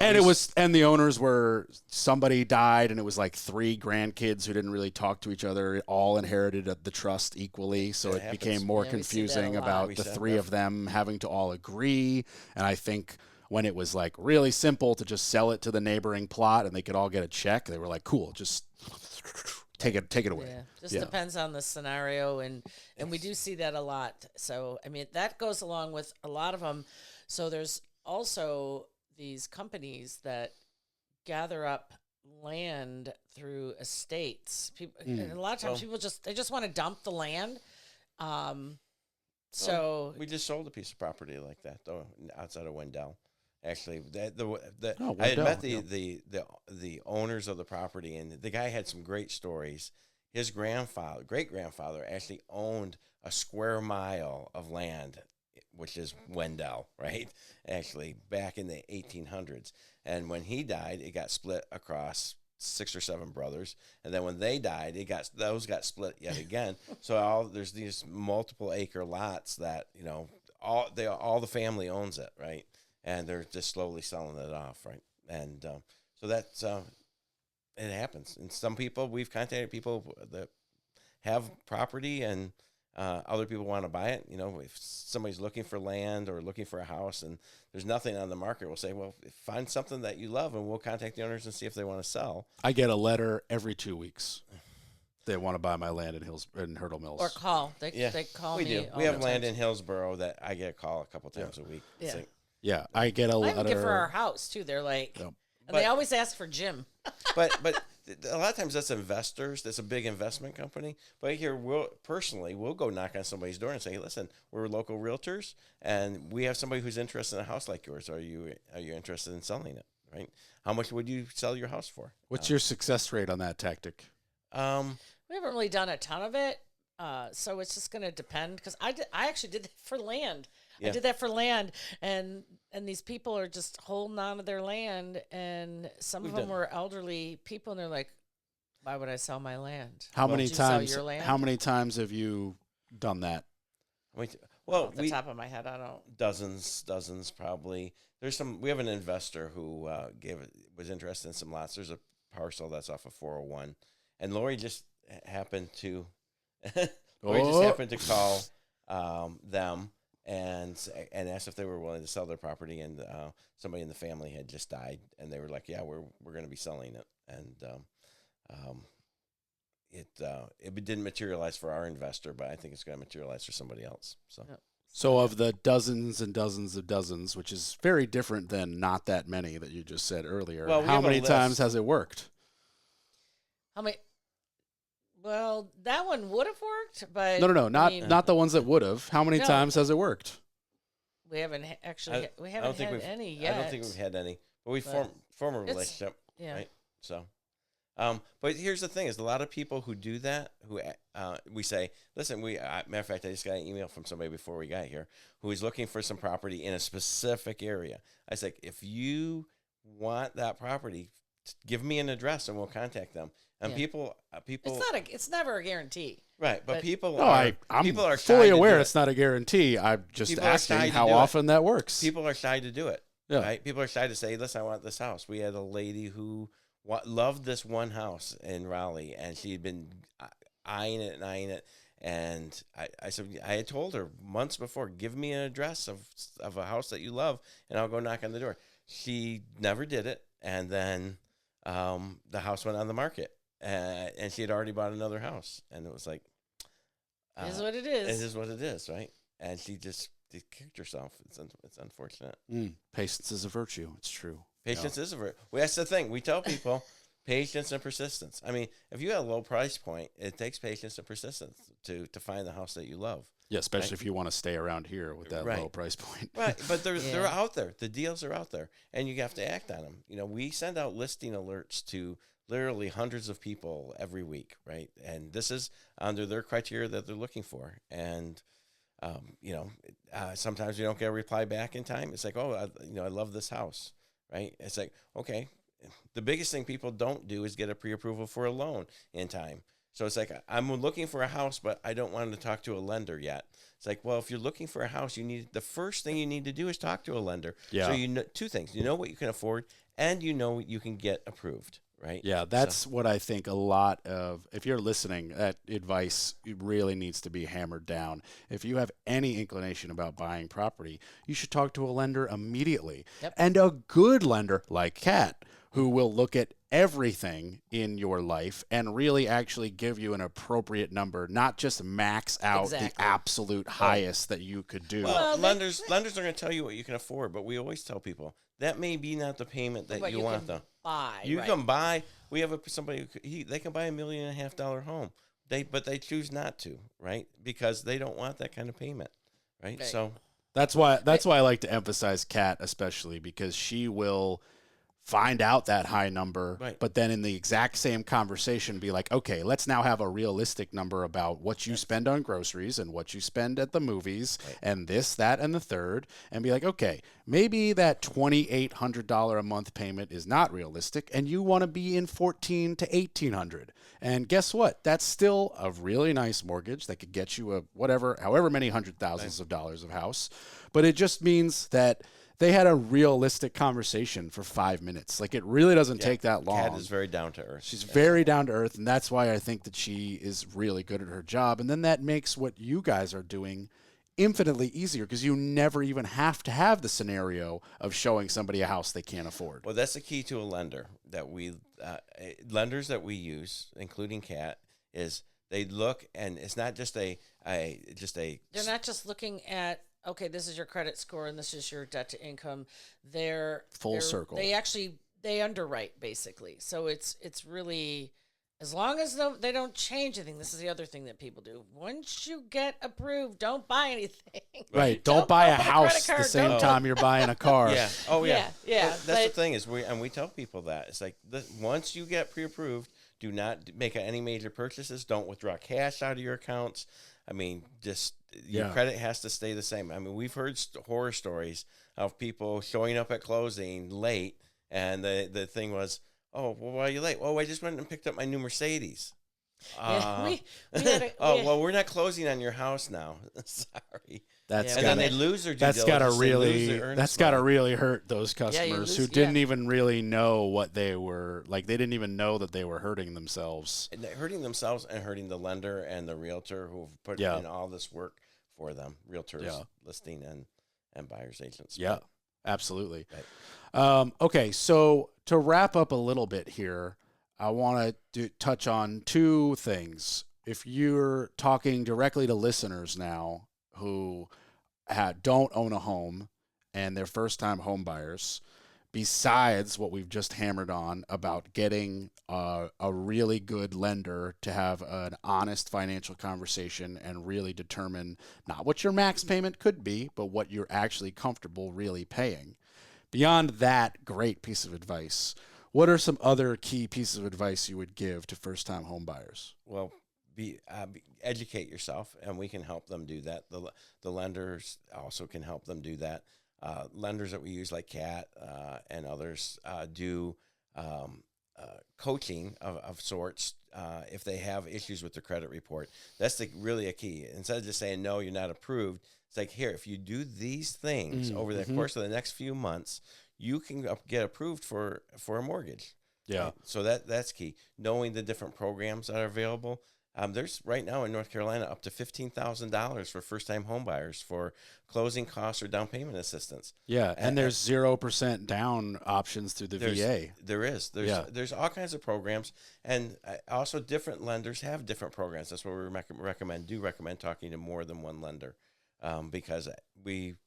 And the owners were, somebody died, and it was like 3 grandkids who didn't really talk to each other, all inherited the trust equally, so it became more confusing about the 3 of them having to all agree. And I think when it was like really simple to just sell it to the neighboring plot and they could all get a check, they were like, cool, just... Take it away. Yeah, just depends on the scenario, and we do see that a lot. So, I mean, that goes along with a lot of them. So there's also these companies that gather up land through estates. People, and a lot of times people just want to dump the land. So we just sold a piece of property like that though outside of Wendell. Actually, I had met the owners of the property, and the guy had some great stories. His great grandfather, actually owned a square mile of land, which is Wendell, right? Actually, back in the 1800s. And when he died, it got split across 6 or 7 brothers, and then when they died, those got split yet again. So there's these multiple acre lots that all the family owns it, right? And they're just slowly selling it off, right? And so that's it happens. And some people, we've contacted people that have property, and other people want to buy it. If somebody's looking for land or looking for a house and there's nothing on the market, we'll say, well, find something that you love, and we'll contact the owners and see if they want to sell. I get a letter every 2 weeks. They want to buy my land in Hurdle Mills. Or call. They call me. We do. We have land in Hillsboro that I get a call a couple times a week. Yeah. I get a letter. I even get for our house too. They're like, and they always ask for Jim. but a lot of times that's investors. That's a big investment company. But here, we'll go knock on somebody's door and say, hey, listen, we're local realtors, and we have somebody who's interested in a house like yours. Are you interested in selling it? Right? How much would you sell your house for? What's your success rate on that tactic? We haven't really done a ton of it, so it's just going to depend. Because I actually did that for land. Yeah. I did that for land, and these people are just holding on to their land, and some of them were elderly people, and they're like, "Why would I sell my land?" How many times? How many times have you done that? Well, off the top of my head, I don't. Dozens probably. There's some. We have an investor who was interested in some lots. There's a parcel that's off of 401, and Lori just happened to call them and asked if they were willing to sell their property, and somebody in the family had just died, and they were like, "Yeah, we're going to be selling it," and it didn't materialize for our investor, but I think it's going to materialize for somebody else. So. Yep. So of the dozens and dozens of dozens, which is very different than not that many that you just said earlier, how many times has it worked? How many? Well, that one would have worked, but no, not the ones that would have. How many times has it worked? We haven't actually. We haven't had any yet. I don't think we've had any, but we form a relationship, right? So. But here's the thing: is a lot of people who do that. Who we say, listen, matter of fact, I just got an email from somebody before we got here who is looking for some property in a specific area. I said, if you want that property, give me an address and we'll contact them. And people, it's never a guarantee, right? But people I'm fully aware it's not a guarantee. I'm just asking how often that works. People are shy to do it. Yeah. Right? People are shy to say, listen, I want this house. We had a lady who loved this one house in Raleigh, and she had been eyeing it. And I said, I had told her months before, give me an address of a house that you love, and I'll go knock on the door. She never did it, and then the house went on the market, and she had already bought another house, and it was like, it is what it is. It is what it is, right? And she just kicked herself. It's unfortunate. Patience is a virtue. It's true. Patience is a virtue. Well, that's the thing. We tell people patience and persistence. I mean, if you have a low price point, it takes patience and persistence to find the house that you love. Yeah, especially if you want to stay around here with that low price point. Right, but they're out there. The deals are out there, and you have to act on them. You know, we send out listing alerts to literally hundreds of people every week, right? And this is under their criteria that they're looking for. And sometimes you don't get a reply back in time. It's like, I love this house. Right? It's like, okay, the biggest thing people don't do is get a pre-approval for a loan in time. So it's like, I'm looking for a house, but I don't want to talk to a lender yet. It's like, well, if you're looking for a house, the first thing you need to do is talk to a lender. Yeah. So you know two things. You know what you can afford, and you know what you can get approved. Right? Yeah, that's what I think a lot of, if you're listening, that advice really needs to be hammered down. If you have any inclination about buying property, you should talk to a lender immediately. Yep. And a good lender like Kat, who will look at everything in your life and really actually give you an appropriate number, not just max out the absolute highest that you could do. Well, lenders are going to tell you what you can afford, but we always tell people that may be not the payment that you want, though. You can buy. We have somebody they can buy $1.5 million home. But they choose not to, right? Because they don't want that kind of payment, right? So that's why I like to emphasize Kat, especially because she will find out that high number, right, but then in the exact same conversation be like, okay, let's now have a realistic number about what you spend on groceries and what you spend at the movies, right, and this, that, and the third, and be like, okay, maybe that $2,800 a month payment is not realistic, and you want to be in $1,400 to $1,800. And guess what? That's still a really nice mortgage that could get you however many hundred thousands of dollars of house. But it just means that they had a realistic conversation for 5 minutes. Like, it really doesn't take that long. Kat is very down to earth. She's very down to earth, and that's why I think that she is really good at her job. And then that makes what you guys are doing infinitely easier because you never even have to have the scenario of showing somebody a house they can't afford. Well, that's the key to a lender that lenders that we use, including Kat, is they look, and it's not just a. They're not just looking at, okay, this is your credit score and this is your debt to income. They're full circle. They they underwrite basically. So it's really, as long as they don't change anything. This is the other thing that people do. Once you get approved, don't buy anything. Right. Don't buy a house the same Don't- time you're buying a car. Yeah. Oh, yeah. Yeah. But that's the thing is we tell people that it's like once you get pre-approved, do not make any major purchases. Don't withdraw cash out of your accounts. I mean, just your credit has to stay the same. I mean, we've heard horror stories of people showing up at closing late, and the thing was, oh, well, why are you late? Oh, I just went and picked up my new Mercedes. We Well, we're not closing on your house now. Sorry. That's And then they lose their due that's gotta diligence, they lose their really earnest gotta money. really hurt those customers who didn't even really know what they were like. They didn't even know that they were hurting themselves. And they're hurting themselves and hurting the lender and the realtor who've put in all this work for them. Realtors, listing and buyers agents. Yeah, absolutely. Right. Okay, so to wrap up a little bit here, I want to touch on two things. If you're talking directly to listeners now who don't own a home and they're first-time home buyers, besides what we've just hammered on about getting a really good lender to have an honest financial conversation and really determine not what your max payment could be, but what you're actually comfortable really paying. Beyond that great piece of advice, what are some other key pieces of advice you would give to first-time home buyers? Well, educate yourself, and we can help them do that. The lenders also can help them do that. Lenders that we use like CAT and others do coaching of sorts if they have issues with their credit report. That's really a key. Instead of just saying, no, you're not approved, it's like, here, if you do these things over the course of the next few months, you can get approved for a mortgage. Yeah. Right? So that's key. Knowing the different programs that are available. There's right now in North Carolina up to $15,000 for first-time home buyers for closing costs or down payment assistance. Yeah, and there's 0% down options through the VA. There's all kinds of programs, and also different lenders have different programs. That's what we recommend talking to more than one lender, because we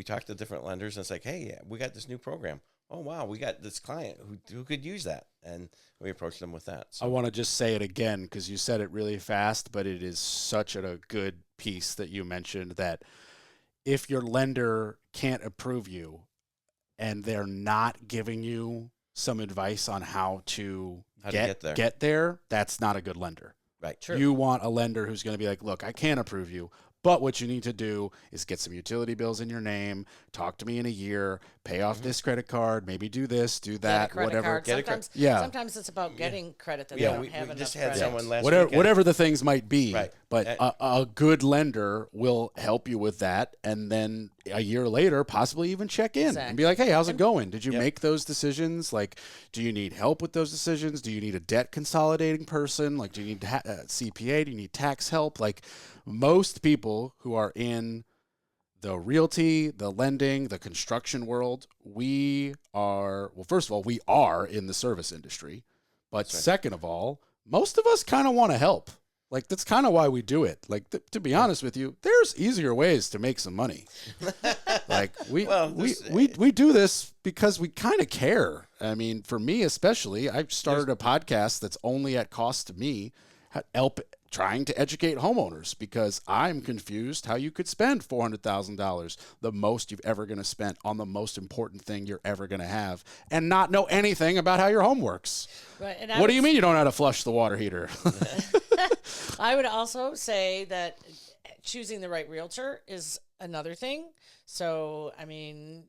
talk to different lenders, and it's like, hey, we got this new program. Oh, wow, we got this client who could use that. And we approach them with that. So. I want to just say it again because you said it really fast, but it is such a good piece that you mentioned that if your lender can't approve you and they're not giving you some advice on how to get there, that's not a good lender. Right. True. You want a lender who's going to be like, look, I can't approve you, but what you need to do is get some utility bills in your name, talk to me in a year, pay off this credit card, maybe do this, do that, whatever. Sometimes it's about getting credit that they don't have enough just credit. had someone last whatever the things might be. Right. But a good lender will help you with that, and then a year later, possibly even check in and be like, hey, how's it going? Did you make those decisions? Like, do you need help with those decisions? Do you need a debt consolidating person? Like, do you need a CPA? Do you need tax help? Like, most people who are in the realty, the lending, the construction world, first of all, we are in the service industry. But second of all, most of us kind of want to help. Like, that's kind of why we do it. Like, to be honest with you, there's easier ways to make some money. Like, we do this because we kind of care. I mean, for me especially, I've started a podcast that's only at cost to me, trying to educate homeowners because I'm confused how you could spend $400,000, the most you've ever going to spend on the most important thing you're ever going to have, and not know anything about how your home works. Right, and what do you mean you don't know how to flush the water heater? I would also say that choosing the right realtor is another thing. So, I mean...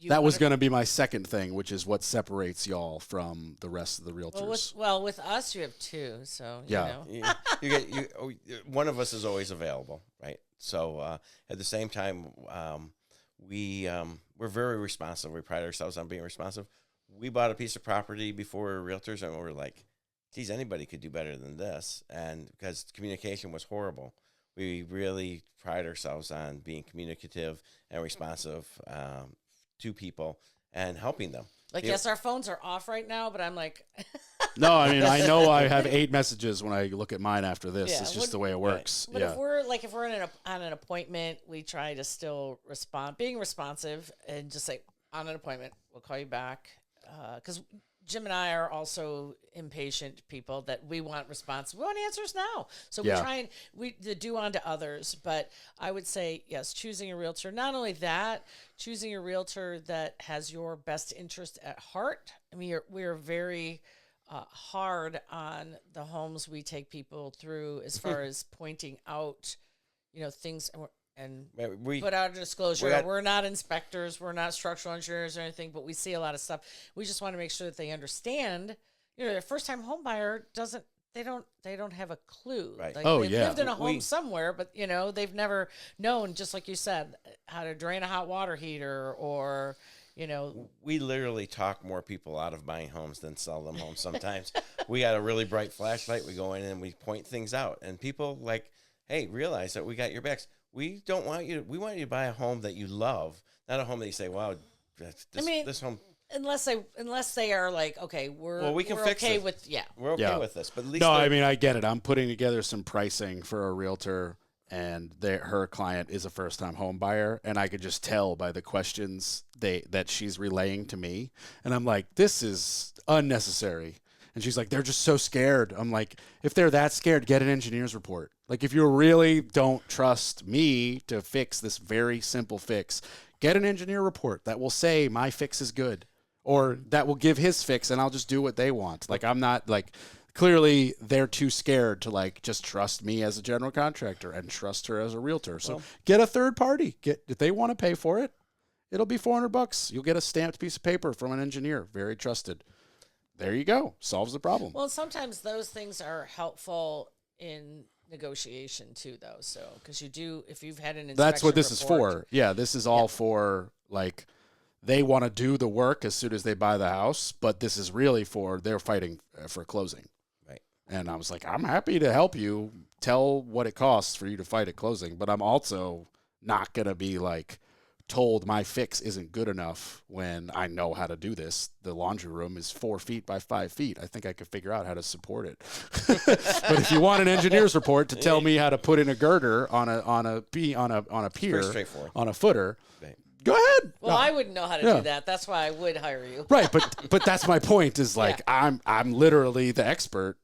That was going to be my second thing, which is what separates y'all from the rest of the realtors. Well, with us, you have two, so you know. One of us is always available, right? So at the same time, we're very responsive. We pride ourselves on being responsive. We bought a piece of property before we were realtors, and we were like, geez, anybody could do better than this. And because communication was horrible, we really pride ourselves on being communicative and responsive to people and helping them. Like, yes, our phones are off right now, but I'm like... No, I mean, I know I have 8 messages when I look at mine after this. It's just the way it works. But if we're on an appointment, we try to still respond, being responsive and just say, on an appointment, we'll call you back. because Jim and I are also impatient people that we want response. We want answers now. So we try and we do unto others. But I would say, yes, choosing a realtor, not only that, choosing a realtor that has your best interest at heart. I mean, we're very hard on the homes we take people through as far as pointing out, things and we put out a disclosure. We're not inspectors, we're not structural engineers or anything, but we see a lot of stuff. We just want to make sure that they understand. A first-time home buyer they don't have a clue. Right. Like, Oh, they've yeah. lived in a home somewhere, but they've never known, just like you said, how to drain a hot water heater or. We literally talk more people out of buying homes than sell them homes sometimes. We got a really bright flashlight. We go in and we point things out. And people like, hey, realize that we got your backs. We want you to buy a home that you love, not a home that you say, wow, this home. Unless they are like, okay, we can fix okay it. We're okay with this. But at least I get it. I'm putting together some pricing for a realtor, and her client is a first-time home buyer, and I could just tell by the questions that she's relaying to me, and I'm like, this is unnecessary. And she's like, they're just so scared. I'm like, if they're that scared, get an engineer's report. Like, if you really don't trust me to fix this very simple fix, get an engineer report that will say my fix is good, or that will give his fix, and I'll just do what they want. Like, I'm not like. Clearly, they're too scared to just trust me as a general contractor and trust her as a realtor. So get a third party. If they want to pay for it, it'll be $400. You'll get a stamped piece of paper from an engineer, very trusted. There you go. Solves the problem. Well, sometimes those things are helpful in negotiation too, though. So because if you've had an inspection that's what this report, is for. Yeah, this is all for they want to do the work as soon as they buy the house, but this is really for they're fighting for closing. And I was like, I'm happy to help you tell what it costs for you to fight at closing, but I'm also not going to be told my fix isn't good enough when I know how to do this. The laundry room is 4 feet by 5 feet. I think I could figure out how to support it. But if you want an engineer's report to tell me how to put in a girder on a pier, on a footer, go ahead. Well, I wouldn't know how to do that. That's why I would hire you. Right, but that's my point is I'm literally the expert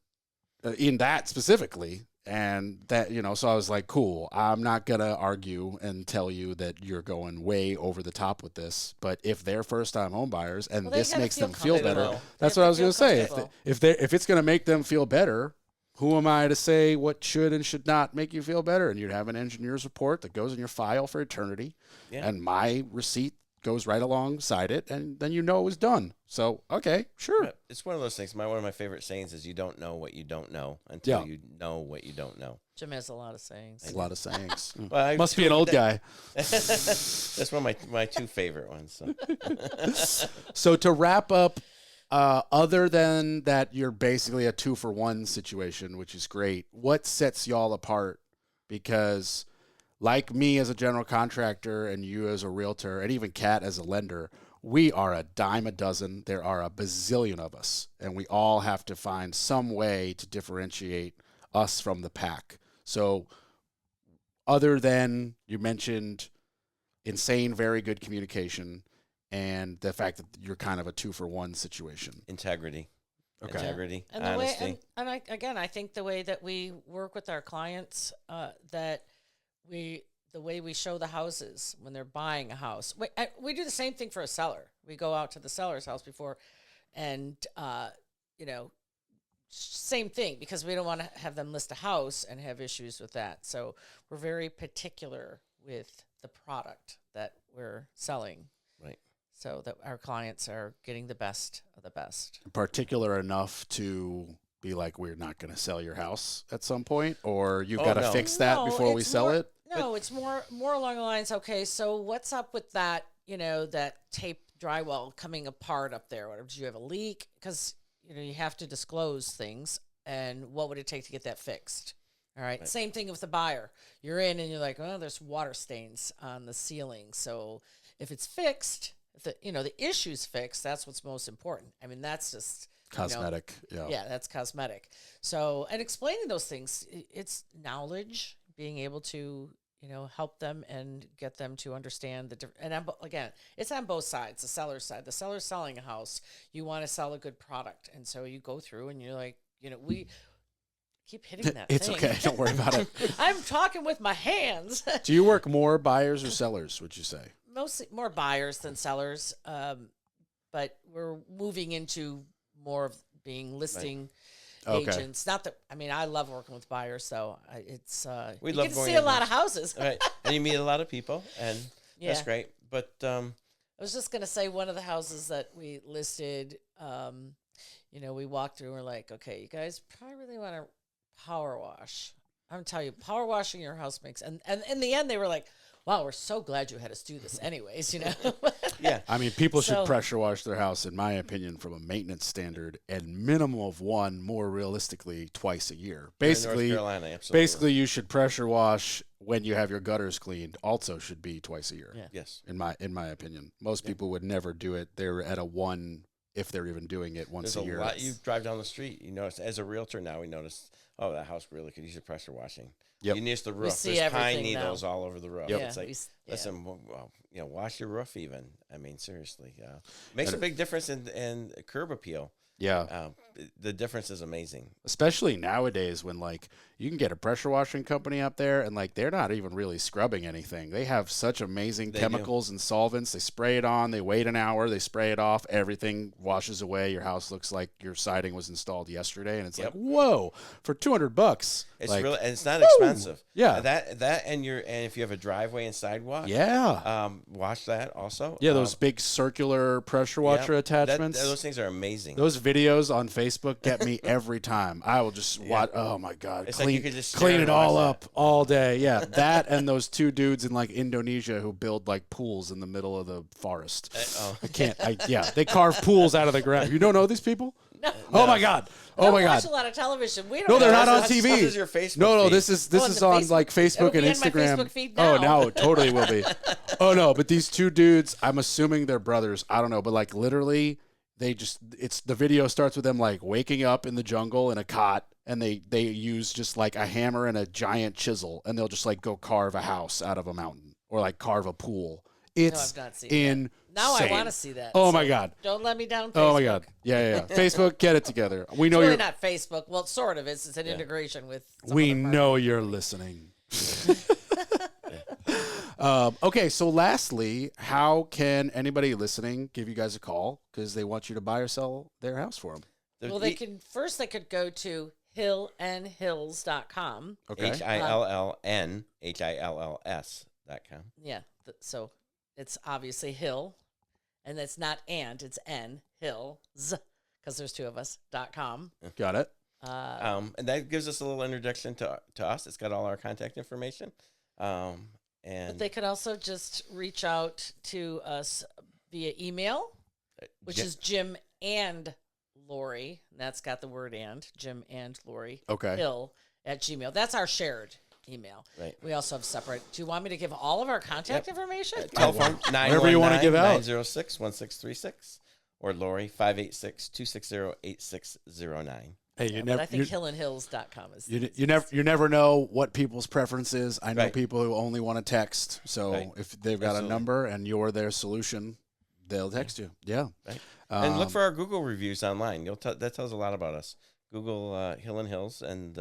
in that specifically, and that so I was like, cool, I'm not gonna argue and tell you that you're going way over the top with this, but if they're first-time home buyers and this makes them feel better, that's what I was gonna say. If it's gonna make them feel better, who am I to say what should and should not make you feel better? And you'd have an engineer's report that goes in your file for eternity, and my receipt goes right alongside it, and then it was done. So, okay, sure. It's one of those things. One of my favorite sayings is you don't know what you don't know until you know what you don't know. Jim has a lot of sayings. A lot of sayings. Well, must be an old guy. That's one of my two favorite ones. So, so to wrap up, other than that, you're basically a 2-for-1 situation, which is great. What sets y'all apart? Because like me as a general contractor and you as a realtor and even Kat as a lender, we are a dime a dozen. There are a bazillion of us, and we all have to find some way to differentiate us from the pack. So other than you mentioned insane, very good communication and the fact that you're kind of a 2-for-1 situation. Integrity. Okay. Integrity, and honesty. I think the way that we work with our clients, the way we show the houses when they're buying a house. We do the same thing for a seller. We go out to the seller's house before and, same thing, because we don't want to have them list a house and have issues with that. So we're very particular with the product that we're selling. Right. So that our clients are getting the best of the best. Particular enough to be like, we're not going to sell your house at some point, or you've got to fix that before we sell it? No, it's more along the lines, okay, so what's up with that, that tape drywall coming apart up there? Did you have a leak? Because, you have to disclose things, and what would it take to get that fixed? All right. Same thing with the buyer. You're in and you're like, oh, there's water stains on the ceiling. So if it's fixed, if the issue's fixed, that's what's most important. I mean, that's just cosmetic. Yeah, that's cosmetic. So, and explaining those things, it's knowledge, being able to, help them and get them to understand the different. And again, it's on both sides. The seller's side, the seller's selling a house. You want to sell a good product, and so you go through and you're like, we keep hitting that. It's thing. okay. Don't worry about it. I'm talking with my hands. Do you work more buyers or sellers? Would you say? Mostly more buyers than sellers, but we're moving into more of being listing. Okay. Agents. Not that I love working with buyers, so it's We you love get to going see a in lot there. of houses. Right, and you meet a lot of people, and that's great. But I was just gonna say one of the houses that we listed. We walked through and we're like, okay, you guys probably really want to power wash. I'm gonna tell you, power washing your house makes, and in the end they were like, wow, we're so glad you had us do this anyways, Yeah. I mean, people should pressure wash their house, in my opinion, from a maintenance standard, and minimum of one, more realistically, twice a year. Basically, North Carolina, absolutely. you should pressure wash when you have your gutters cleaned. Also, should be twice a year. Yeah. Yes. In my opinion, most people would never do it. They're at a one if they're even doing it once There's a year. lot. You drive down the street, you notice, as a realtor now, we notice, that house really could use a pressure washing. Yep. You notice the roof. see There's pine everything needles now. all over the roof. Yep. It's like, listen, wash your roof even. I mean, seriously. Makes a big difference in curb appeal. Yeah. The difference is amazing. Especially nowadays when you can get a pressure washing company up there and they're not even really scrubbing anything. They have such amazing chemicals and solvents. They spray it on, they wait an hour, they spray it off, everything washes away. Your house looks like your siding was installed yesterday, and it's like, whoa, for $200. It's really, and it's not expensive. Yeah. That and if you have a driveway and sidewalk, wash that also. Yeah, those big circular pressure washer attachments. Those things are amazing. Those videos on Facebook get me every time. I will just watch. Oh my God, It's like you could just clean it all watch up all day. Yeah, that and those two dudes in Indonesia who build pools in the middle of the forest. I can't. They carve pools out of the ground. You don't know these people? No. Oh my God. Oh my God. Watch a lot of television. We don't. No, they're not on What TV. is your Facebook No, feed? this is on on the Facebook and It'll be in my Instagram. Facebook feed Oh, now. now it totally will be. Oh no, but these two dudes, I'm assuming they're brothers. I don't know, but literally, the video starts with them waking up in the jungle in a cot, and they use just a hammer and a giant chisel, and they'll just go carve a house out of a mountain or carve a pool. It's I've not seen insane. Now I want to see that. Oh my God. Don't let me down. Facebook. Oh my God. Yeah. Facebook, get it together. We know It's really you're. not Facebook. Well, sort of. It's an integration with. We know you're listening. Okay, so lastly, how can anybody listening give you guys a call because they want you to buy or sell their house for them? Well, they could go to hillandhills.com. Okay. HILLNHILLS.com. Yeah. So it's obviously Hill, and it's not it's N Hills because there's two of us.com. Got it. And that gives us a little introduction to us. It's got all our contact information. But they could also just reach out to us via email, which is Jim and Lori. That's got the word and, Jim and Lori. Okay. Hill at Gmail. That's our shared email. Right. We also have separate. Do you want me to give all of our contact information? Telephone Whatever you want to give out. 906-1636 or Lori 586-260-8609. Hey, But I think hillandhills.com is. you never know what people's preference is. I know Right. people who only want to text. So Right. if they've got Absolutely. a number and you're their solution, they'll text you. Yeah. Right. And look for our Google reviews online. That tells a lot about us. Google Hill and Hills and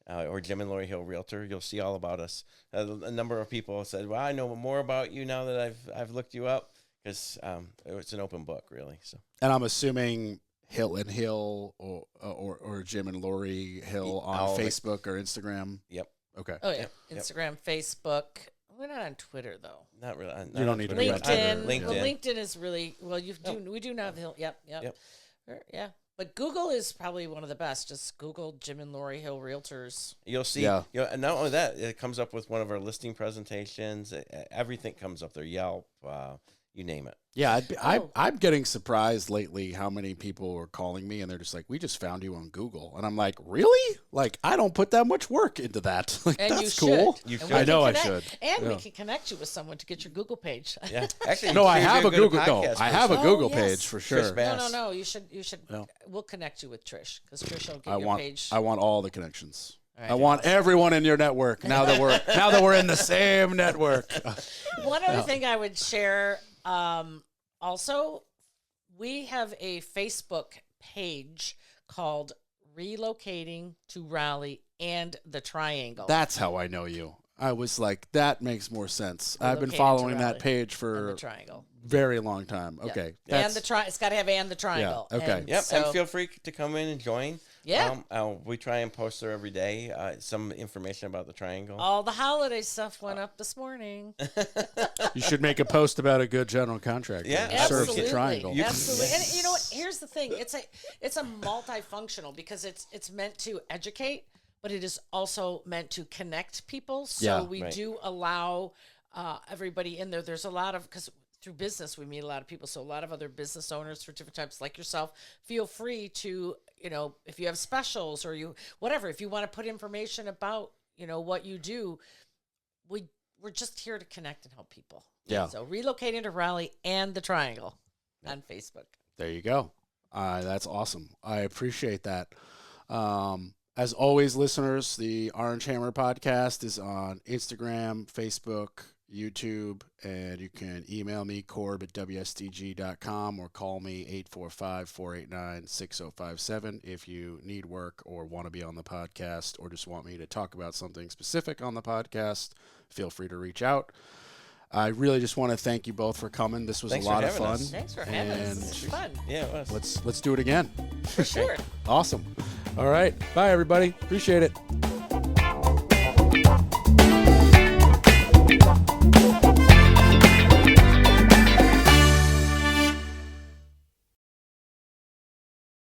or Jim and Lori Hill Realtor. You'll see all about us. A number of people said, "Well, I know more about you now that I've looked you up," because it's an open book, really. So. And I'm assuming Hill and Hill or Jim and Lori Hill on Facebook or Instagram. Yep. Okay. Oh, yeah. Yep. Instagram, Facebook. We're not on Twitter, though. Not really. Not You don't need to be on LinkedIn. Twitter. Well, LinkedIn is really, we do not have Hill. Yep. Yeah. But Google is probably one of the best. Just Google Jim and Lori Hill Realtors. You'll see. Yeah. And not only that, it comes up with one of our listing presentations. Everything comes up there. Yelp, you name it. Yeah, I'm getting surprised lately how many people are calling me and they're just like, "We just found you on Google," and I'm like, "Really? I don't put that much work into that. And that's you cool." should. You And should. we I know can I connect- should. And we Yeah. can connect you with someone to get your Google page. Yeah. Actually, No, I you'd have be a good Google. podcast No, I have a person. Google yes. page for sure. Trish Bass. No. You should. Yeah. We'll connect you with Trish because Trish will get I your want page. I want all the connections. All right, I want everyone in your network now that we're in the same network. One other thing I would share, also, we have a Facebook page called Relocating to Raleigh and the Triangle. That's how I know you. I was like, that makes more sense. I've been Relocating following to that Raleigh page and for the Triangle. very long time. Yeah. Okay. And it's got to have and the Triangle. Yeah, okay. And Yep, so, and feel free to come in and join. Yeah. We try and post there every day some information about the triangle. all the holiday stuff went up this morning. You should make a post about a good general contractor. Yeah, that serves Absolutely. the triangle. Absolutely. And you know what? Here's the thing. It's a multifunctional because it's meant to educate, but it is also meant to connect people. So Yeah. we Right. do allow everybody in there. There's a lot of, because through business we meet a lot of people, so a lot of other business owners for different types like yourself. Feel free to, if you have specials or if you want to put information about what you do, we're just here to connect and help people. Yeah. So Relocating to Raleigh and the Triangle on Facebook. There you go. That's awesome. I appreciate that. As always, listeners, the Orange Hammer podcast is on Instagram, Facebook, YouTube, and you can email me, corb@wsdg.com, or call me 845-489-6057 if you need work or want to be on the podcast or just want me to talk about something specific on the podcast. Feel free to reach out. I really just want to thank you both for coming. This was Thanks a lot for of having fun. us. Thanks for having us. This is fun. Yeah, it was. Let's do it again. For sure. Awesome. All right. Bye, everybody. Appreciate it.